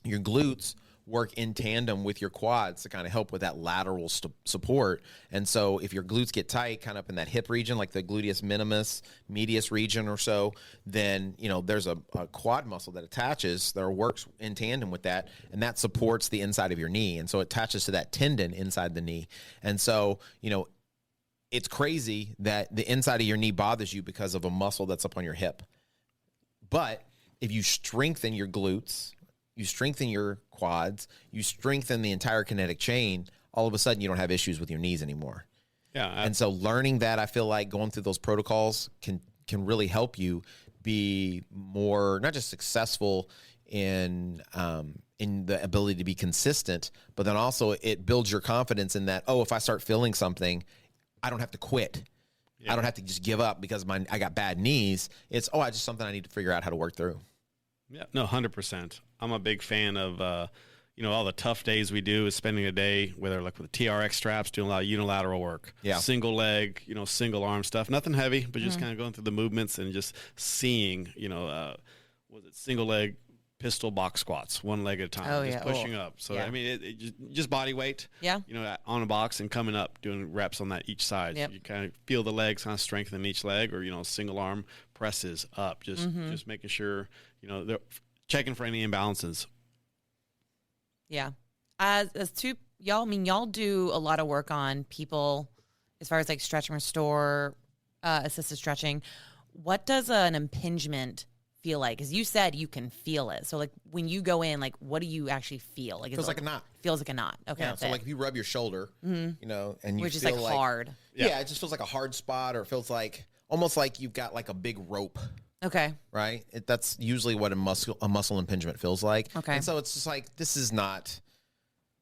[SPEAKER 2] your glutes work in tandem with your quads to kind of help with that lateral support. And so if your glutes get tight, kind of up in that hip region, like the gluteus minimus, medius region or so, then, there's a quad muscle that attaches that works in tandem with that, and that supports the inside of your knee. And so it attaches to that tendon inside the knee. And so, it's crazy that the inside of your knee bothers you because of a muscle that's up on your hip. But if you strengthen your glutes, you strengthen your quads, you strengthen the entire kinetic chain, all of a sudden you don't have issues with your knees anymore.
[SPEAKER 4] Yeah.
[SPEAKER 2] And so learning that, I feel like going through those protocols can really help you be more, not just successful in the ability to be consistent, but then also it builds your confidence in that, if I start feeling something, I don't have to quit. Yeah. I don't have to just give up because I got bad knees. It's, I just something I need to figure out how to work through.
[SPEAKER 4] Yeah, no, 100%. I'm a big fan of, all the tough days we do is spending a day, whether like with the TRX straps, doing a lot of unilateral work, single leg, single arm stuff, nothing heavy, but just kind of going through the movements and just seeing, single leg pistol box squats, one leg at a time, just pushing up. So, I mean, it just body weight, on a box and coming up, doing reps on that each side. Yep. So you kind of feel the legs kind of strengthen each leg, or, single arm presses up, just making sure, they're checking for any imbalances.
[SPEAKER 3] Yeah. As two, y'all do a lot of work on people as far as like stretch and restore, assisted stretching. What does an impingement feel like? Because you said you can feel it. So like when you go in, like what do you actually feel? Like
[SPEAKER 2] feels like a knot.
[SPEAKER 3] Feels like a knot. Okay.
[SPEAKER 2] Yeah. So like if you rub your shoulder, and you
[SPEAKER 3] which is
[SPEAKER 2] feel
[SPEAKER 3] like hard.
[SPEAKER 2] Yeah, it just feels like a hard spot, or it feels like almost like you've got like a big rope.
[SPEAKER 3] Okay.
[SPEAKER 2] Right? That's usually what a muscle impingement feels like.
[SPEAKER 3] Okay.
[SPEAKER 2] And so it's just like, this is not,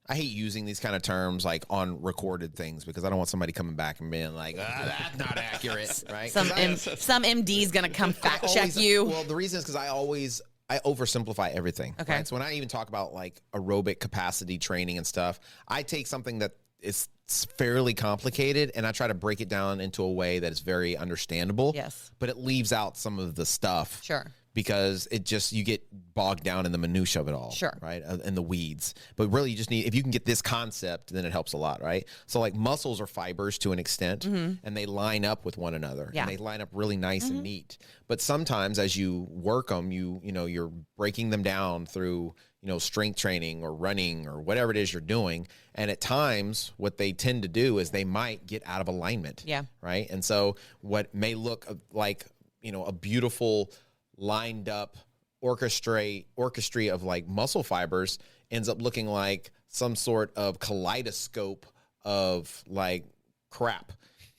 [SPEAKER 2] I hate using these kind of terms like on recorded things because I don't want somebody coming back and being like, that's not accurate, right?
[SPEAKER 3] Some MD's going to come fact check you.
[SPEAKER 2] Well, the reason is because I oversimplify everything.
[SPEAKER 3] Okay.
[SPEAKER 2] Right? So when I even talk about like aerobic capacity training and stuff, I take something that is fairly complicated and I try to break it down into a way that is very understandable.
[SPEAKER 3] Yes.
[SPEAKER 2] But it leaves out some of the stuff.
[SPEAKER 3] Sure.
[SPEAKER 2] Because you get bogged down in the minutia of it all. Sure. Right. In the weeds. But really you just need, if you can get this concept, then it helps a lot. Right. So like muscles are fibers to an extent and they line up with one another and they line up really nice and neat. But sometimes as you work them, you're breaking them down through, strength training or running or whatever it is you're doing. And at times what they tend to do is they might get out of alignment.
[SPEAKER 3] Yeah.
[SPEAKER 2] Right. And so what may look like, a beautiful lined up orchestra of like muscle fibers ends up looking like some sort of kaleidoscope of like crap.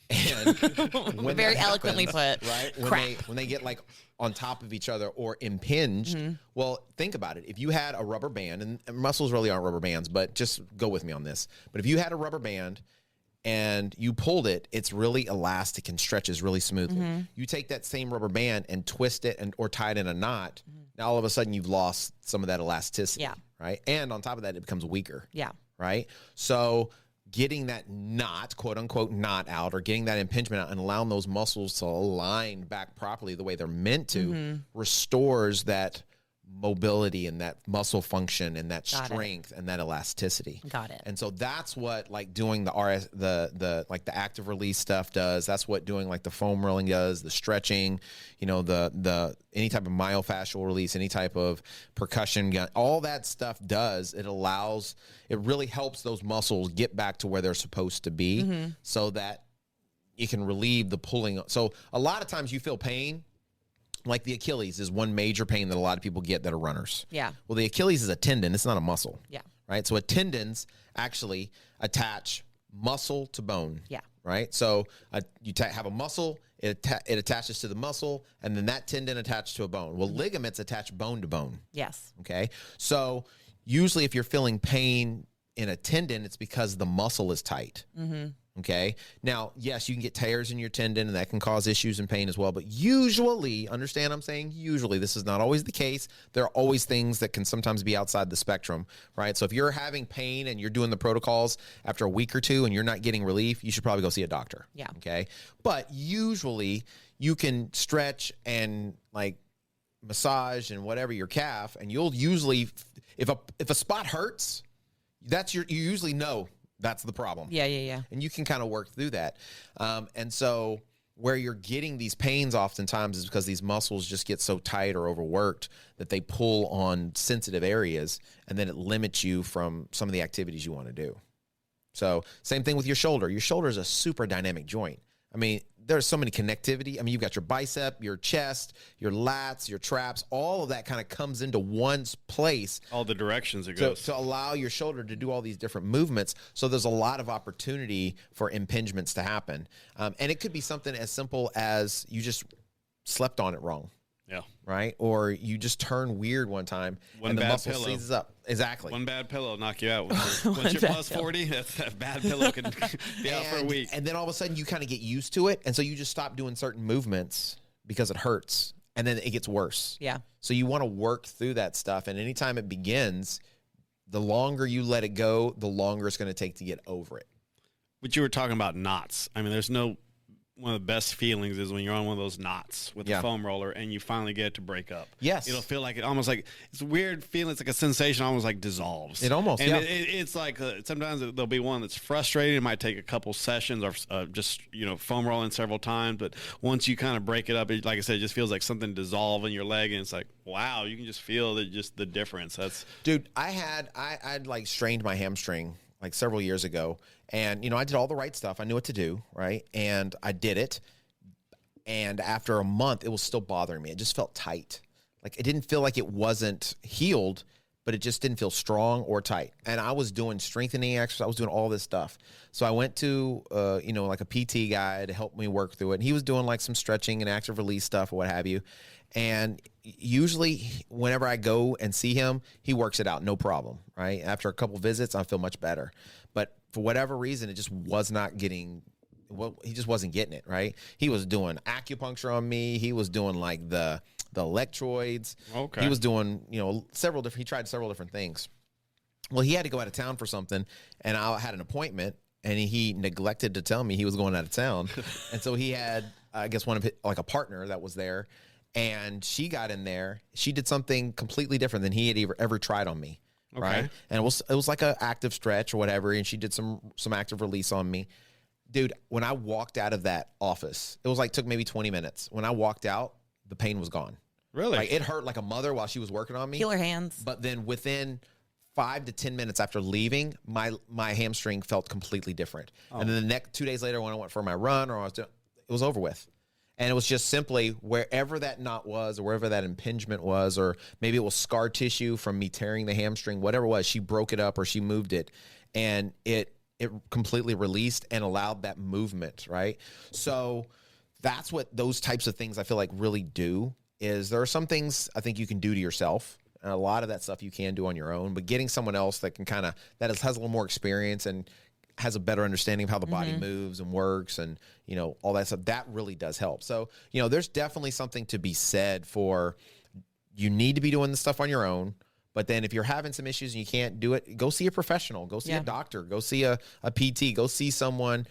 [SPEAKER 2] And when
[SPEAKER 3] very eloquently put,
[SPEAKER 2] right?
[SPEAKER 3] Crap.
[SPEAKER 2] When they get like on top of each other or impinged, well, think about it. If you had a rubber band, and muscles really aren't rubber bands, but just go with me on this. But if you had a rubber band and you pulled it, it's really elastic and stretches really smoothly. You take that same rubber band and twist it or tie it in a knot. Now all of a sudden you've lost some of that elasticity. Yeah. Right. And on top of that, it becomes weaker.
[SPEAKER 3] Yeah.
[SPEAKER 2] Right. So getting that knot, quote unquote, knot out, or getting that impingement out and allowing those muscles to align back properly the way they're meant to restores that mobility and that muscle function and that strength and that elasticity.
[SPEAKER 3] Got it.
[SPEAKER 2] And so that's what like doing the like the active release stuff does. That's what doing like the foam rolling does, the stretching, the any type of myofascial release, any type of percussion gun, all that stuff does. It really helps those muscles get back to where they're supposed to be so that you can relieve the pulling. So a lot of times you feel pain. Like the Achilles is one major pain that a lot of people get that are runners. Yeah. Well, the Achilles is a tendon. It's not a muscle. Yeah. Right. So tendons actually attach muscle to bone. Yeah. Right. So you have a muscle, it attaches to the muscle, and then that tendon attached to a bone. Well, ligaments attach bone to bone. Yes. Okay. So usually if you're feeling pain in a tendon, it's because the muscle is tight. Okay. Now, yes, you can get tears in your tendon and that can cause issues and pain as well. But usually, understand I'm saying usually, this is not always the case. There are always things that can sometimes be outside the spectrum, right? So if you're having pain and you're doing the protocols after a week or two and you're not getting relief, you should probably go see a doctor.
[SPEAKER 3] Yeah.
[SPEAKER 2] Okay. But usually you can stretch and like massage and whatever your calf, and you'll usually, if a spot hurts, you usually know that's the problem.
[SPEAKER 3] Yeah.
[SPEAKER 2] And you can kind of work through that. And so where you're getting these pains oftentimes is because these muscles just get so tight or overworked that they pull on sensitive areas, and then it limits you from some of the activities you want to do. So same thing with your shoulder. Your shoulder is a super dynamic joint. I mean, there's so many connectivity. I mean, you've got your bicep, your chest, your lats, your traps, all of that kind of comes into one place.
[SPEAKER 4] All the directions it goes.
[SPEAKER 2] To allow your shoulder to do all these different movements. So there's a lot of opportunity for impingements to happen. And it could be something as simple as you just slept on it wrong.
[SPEAKER 4] Yeah.
[SPEAKER 2] Right? Or you just turn weird one time and the muscle seizes up. Exactly.
[SPEAKER 4] One bad pillow will knock you out. Once you're plus 40, that bad pillow can be out for a week.
[SPEAKER 2] And then all of a sudden you kind of get used to it. And so you just stop doing certain movements because it hurts. And then it gets worse.
[SPEAKER 3] Yeah.
[SPEAKER 2] So you want to work through that stuff. And anytime it begins, the longer you let it go, the longer it's going to take to get over it.
[SPEAKER 4] But you were talking about knots. I mean, one of the best feelings is when you're on one of those knots with the foam roller and you finally get it to break up.
[SPEAKER 2] Yes.
[SPEAKER 4] It'll feel like it's a weird feeling. It's like a sensation almost like dissolves.
[SPEAKER 2] It almost,
[SPEAKER 4] and it's like sometimes there'll be one that's frustrating. It might take a couple sessions or just, foam rolling several times. But once you kind of break it up, like I said, it just feels like something dissolve in your leg. And it's like, wow, you can just feel the difference.
[SPEAKER 2] Dude, I'd like strained my hamstring like several years ago. And, I did all the right stuff. I knew what to do, right? And I did it. And after a month, it was still bothering me. It just felt tight. Like it didn't feel like it wasn't healed, but it just didn't feel strong or tight. And I was doing strengthening exercise. I was doing all this stuff. So I went to, like a PT guy to help me work through it. And he was doing like some stretching and active release stuff or what have you. And usually whenever I go and see him, he works it out. No problem, right? After a couple visits, I feel much better. But for whatever reason, it just was not getting, he just wasn't getting it, right? He was doing acupuncture on me. He was doing like the electrodes.
[SPEAKER 4] Okay.
[SPEAKER 2] He was doing, he tried several different things. Well, he had to go out of town for something, and I had an appointment, and he neglected to tell me he was going out of town. And so he had, I guess, a partner that was there, and she got in there. She did something completely different than he had ever tried on me.
[SPEAKER 4] Okay.
[SPEAKER 2] Right. And it was like an active stretch or whatever. And she did some active release on me. Dude, when I walked out of that office, it was like took maybe 20 minutes. When I walked out, the pain was gone.
[SPEAKER 4] Really?
[SPEAKER 2] Like it hurt like a mother while she was working on me.
[SPEAKER 3] Killer hands.
[SPEAKER 2] But then within 5 to 10 minutes after leaving, my hamstring felt completely different. Oh. And then the next 2 days later, when I went for my run it was over with. And it was just simply wherever that knot was or wherever that impingement was, or maybe it was scar tissue from me tearing the hamstring, whatever it was, she broke it up or she moved it, and it completely released and allowed that movement, right? So that's what those types of things I feel like really do, is there are some things I think you can do to yourself, and a lot of that stuff you can do on your own, but getting someone else that can has a little more experience and has a better understanding of how the body moves and works and, all that stuff, that really does help. So, there's definitely something to be said for, you need to be doing the stuff on your own. But then if you're having some issues and you can't do it, go see a professional, go see a doctor, go see a PT, go see someone.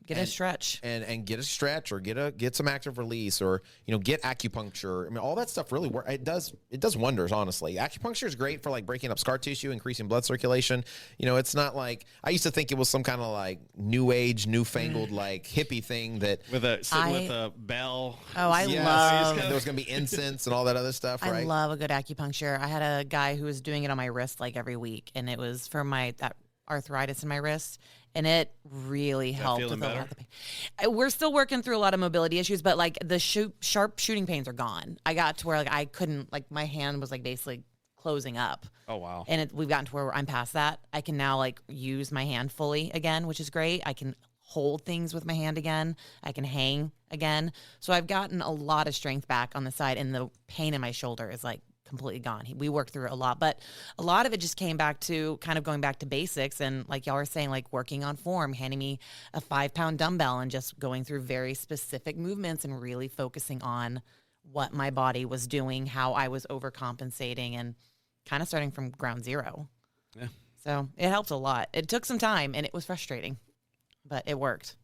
[SPEAKER 3] Get a stretch.
[SPEAKER 2] And get a stretch, or get some active release, or, get acupuncture. I mean, all that stuff really works. It does wonders, honestly. Acupuncture is great for like breaking up scar tissue, increasing blood circulation. It's not like, I used to think it was some kind of like new age, newfangled like hippie thing that
[SPEAKER 4] with a bell.
[SPEAKER 3] Oh, I love.
[SPEAKER 2] There was going to be incense and all that other stuff, right?
[SPEAKER 3] I love a good acupuncture. I had a guy who was doing it on my wrist like every week, and it was for that arthritis in my wrist, and it really helped with a lot of the pain. We're still working through a lot of mobility issues, but like the sharp shooting pains are gone. I got to where like I couldn't, like my hand was like basically closing up.
[SPEAKER 4] Oh wow!
[SPEAKER 3] And we've gotten to where I'm past that. I can now like use my hand fully again, which is great. I can hold things with my hand again. I can hang again. So I've gotten a lot of strength back on the side, and the pain in my shoulder is like completely gone. We worked through a lot, but a lot of it just came back to kind of going back to basics. And like y'all were saying, like working on form, handing me a 5-pound dumbbell and just going through very specific movements and really focusing on what my body was doing, how I was overcompensating, and kind of starting from ground zero.
[SPEAKER 4] Yeah.
[SPEAKER 3] So it helped a lot. It took some time and it was frustrating, but it worked.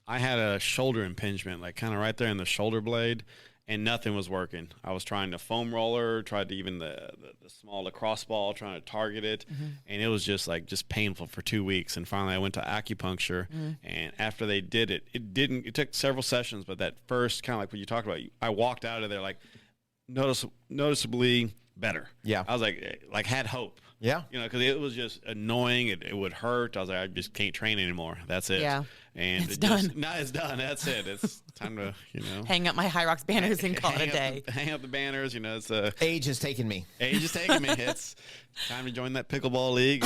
[SPEAKER 4] I had a shoulder impingement, like kind of right there in the shoulder blade, and nothing was working. I was trying to foam roller, tried to even the small lacrosse ball, trying to target it, and it was just painful for 2 weeks. And finally, I went to acupuncture, and after they did it, it took several sessions, but that first kind of like what you talked about, I walked out of there like noticeably better.
[SPEAKER 2] Yeah.
[SPEAKER 4] I was like had hope.
[SPEAKER 2] Yeah.
[SPEAKER 4] You know, because it was just annoying. It would hurt. I was like, I just can't train anymore. That's it.
[SPEAKER 3] Yeah.
[SPEAKER 4] And
[SPEAKER 3] It's done.
[SPEAKER 4] No, it's done. That's it. It's time to,
[SPEAKER 3] hang up my High Rocks banners and call it a day.
[SPEAKER 4] Hang up the banners. You know, it's
[SPEAKER 2] age has taken me.
[SPEAKER 4] Age is taking me. It's time to join that pickleball league.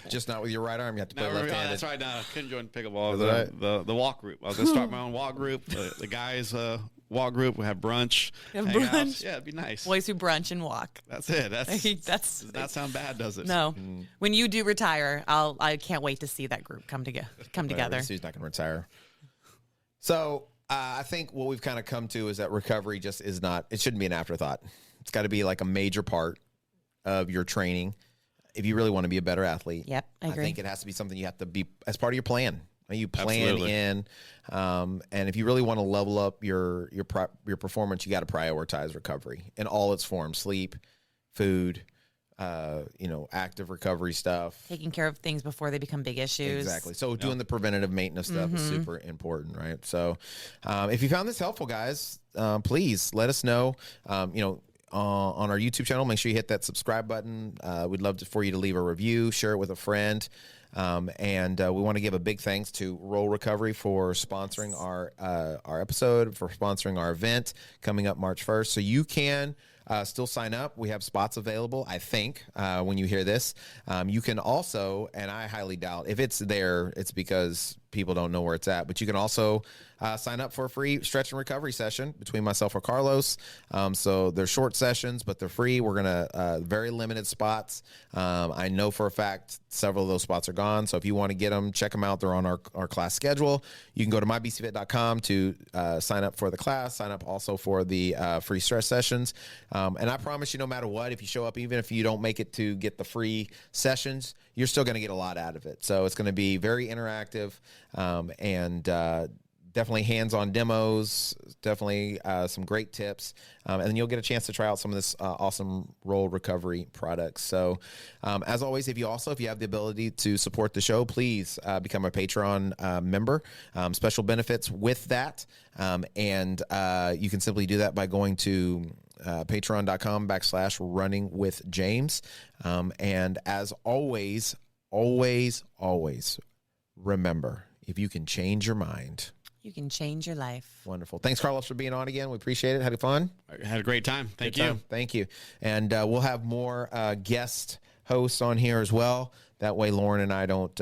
[SPEAKER 2] Just not with your right arm. You have to play
[SPEAKER 4] No,
[SPEAKER 2] left-handed.
[SPEAKER 4] that's right. No, I couldn't join pickleball.
[SPEAKER 2] Is that
[SPEAKER 4] The walk group. I was gonna start my own walk group. The guys walk group. We have brunch.
[SPEAKER 3] Have
[SPEAKER 4] hang out.
[SPEAKER 3] brunch?
[SPEAKER 4] Yeah, it'd be nice.
[SPEAKER 3] Boys who brunch and walk.
[SPEAKER 4] That's it. That's
[SPEAKER 3] That's
[SPEAKER 4] does not sound bad, does it?
[SPEAKER 3] no. When you do retire, I can't wait to see that group come together.
[SPEAKER 2] He's not going to retire. So I think what we've kind of come to is that recovery just is not. It shouldn't be an afterthought. It's got to be like a major part of your training if you really want to be a better athlete.
[SPEAKER 3] Yep, I agree.
[SPEAKER 2] think it has to be something you have to be as part of your plan. You plan
[SPEAKER 4] Absolutely.
[SPEAKER 2] in, and if you really want to level up your performance, you got to prioritize recovery in all its forms: sleep, food, active recovery stuff.
[SPEAKER 3] Taking care of things before they become big issues.
[SPEAKER 2] Exactly. So doing the preventative maintenance stuff is super important, right? So if you found this helpful, guys, please let us know. On our YouTube channel, make sure you hit that subscribe button. We'd love for you to leave a review, share it with a friend. And we want to give a big thanks to Roll Recovery for sponsoring our episode, for sponsoring our event coming up March 1st. So you can still sign up. We have spots available, I think, when you hear this. You can also, and I highly doubt, if it's there, it's because people don't know where it's at. But you can also sign up for a free stretch and recovery session between myself or Carlos. So they're short sessions, but they're free. We're going to very limited spots. I know for a fact several of those spots are gone. So if you want to get them, check them out. They're on our class schedule. You can go to mybcfit.com to sign up for the class, sign up also for the free stretch sessions. And I promise you, no matter what, if you show up, even if you don't make it to get the free sessions, you're still going to get a lot out of it. So it's going to be very interactive and definitely hands-on demos, definitely some great tips, and then you'll get a chance to try out some of this awesome Roll Recovery products. So as always, if you have the ability to support the show, please become a Patreon member. Special benefits with that, and you can simply do that by going to patreon.com/runningwithjames. And as always, remember, if you can change your mind,
[SPEAKER 3] You can change your life.
[SPEAKER 2] wonderful. Thanks, Carlos, for being on again. We appreciate it. Had fun.
[SPEAKER 4] I had a great time. Thank you.
[SPEAKER 2] Thank you. And we'll have more guest hosts on here as well. That way, Lauren and I don't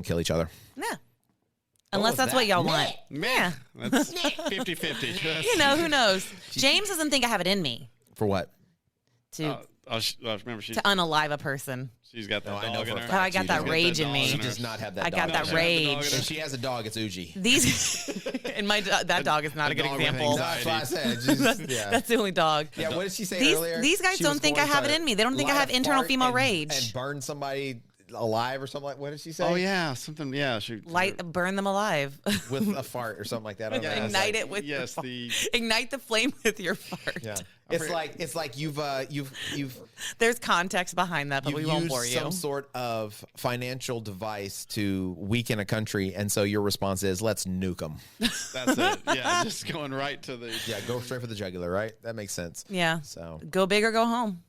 [SPEAKER 2] kill each other.
[SPEAKER 3] Yeah. Unless
[SPEAKER 2] was
[SPEAKER 3] that's
[SPEAKER 2] that?
[SPEAKER 3] what y'all want. Yeah.
[SPEAKER 4] That's 50-50.
[SPEAKER 3] Who knows? James doesn't think I have it in me
[SPEAKER 2] For what?
[SPEAKER 3] to
[SPEAKER 4] Remember,
[SPEAKER 3] to unalive a person.
[SPEAKER 4] she's got that
[SPEAKER 2] No, I know
[SPEAKER 4] dog
[SPEAKER 2] for
[SPEAKER 4] in
[SPEAKER 2] a
[SPEAKER 4] her.
[SPEAKER 2] fact
[SPEAKER 3] Oh, I got
[SPEAKER 2] she
[SPEAKER 3] that
[SPEAKER 2] does.
[SPEAKER 3] rage in
[SPEAKER 4] She
[SPEAKER 3] me.
[SPEAKER 2] She does not have that
[SPEAKER 3] I got
[SPEAKER 2] dog.
[SPEAKER 3] that
[SPEAKER 4] No, she has the
[SPEAKER 3] rage.
[SPEAKER 4] dog in her.
[SPEAKER 2] If she has a dog, it's Uji.
[SPEAKER 3] These and that dog is not a good
[SPEAKER 4] dog with
[SPEAKER 3] example.
[SPEAKER 2] No, that's what I said. Just, yeah.
[SPEAKER 3] That's the only dog.
[SPEAKER 2] Yeah, what did she say
[SPEAKER 3] These
[SPEAKER 2] earlier?
[SPEAKER 3] these guys
[SPEAKER 2] She
[SPEAKER 3] don't
[SPEAKER 2] was
[SPEAKER 3] think I
[SPEAKER 2] going
[SPEAKER 3] have it
[SPEAKER 2] to
[SPEAKER 3] in me. They don't think I
[SPEAKER 2] light
[SPEAKER 3] have
[SPEAKER 2] a
[SPEAKER 3] internal
[SPEAKER 2] fart
[SPEAKER 3] female
[SPEAKER 2] and-
[SPEAKER 3] rage.
[SPEAKER 2] and burn somebody alive or something like. What did she say?
[SPEAKER 4] Oh yeah, something. Yeah, she
[SPEAKER 3] Burn them alive.
[SPEAKER 2] With a fart or something like that. I don't know. It's
[SPEAKER 3] Ignite
[SPEAKER 2] like-
[SPEAKER 3] it with your
[SPEAKER 4] yes,
[SPEAKER 3] fart.
[SPEAKER 4] the
[SPEAKER 3] Ignite the flame with your fart.
[SPEAKER 2] Yeah, it's like you've
[SPEAKER 3] There's context behind that, but we won't
[SPEAKER 2] used
[SPEAKER 3] bore you.
[SPEAKER 2] some sort of financial device to weaken a country, and so your response is, "Let's nuke them."
[SPEAKER 4] that's it. Yeah, just going right to the.
[SPEAKER 2] Yeah, go straight for the jugular, right? That makes sense.
[SPEAKER 3] Yeah.
[SPEAKER 2] So
[SPEAKER 3] Go big or go home.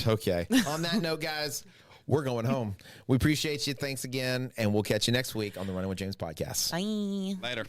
[SPEAKER 2] okay. On that note, guys, we're going home. We appreciate you. Thanks again, and we'll catch you next week on the Running with James podcast.
[SPEAKER 3] Bye.
[SPEAKER 4] Later.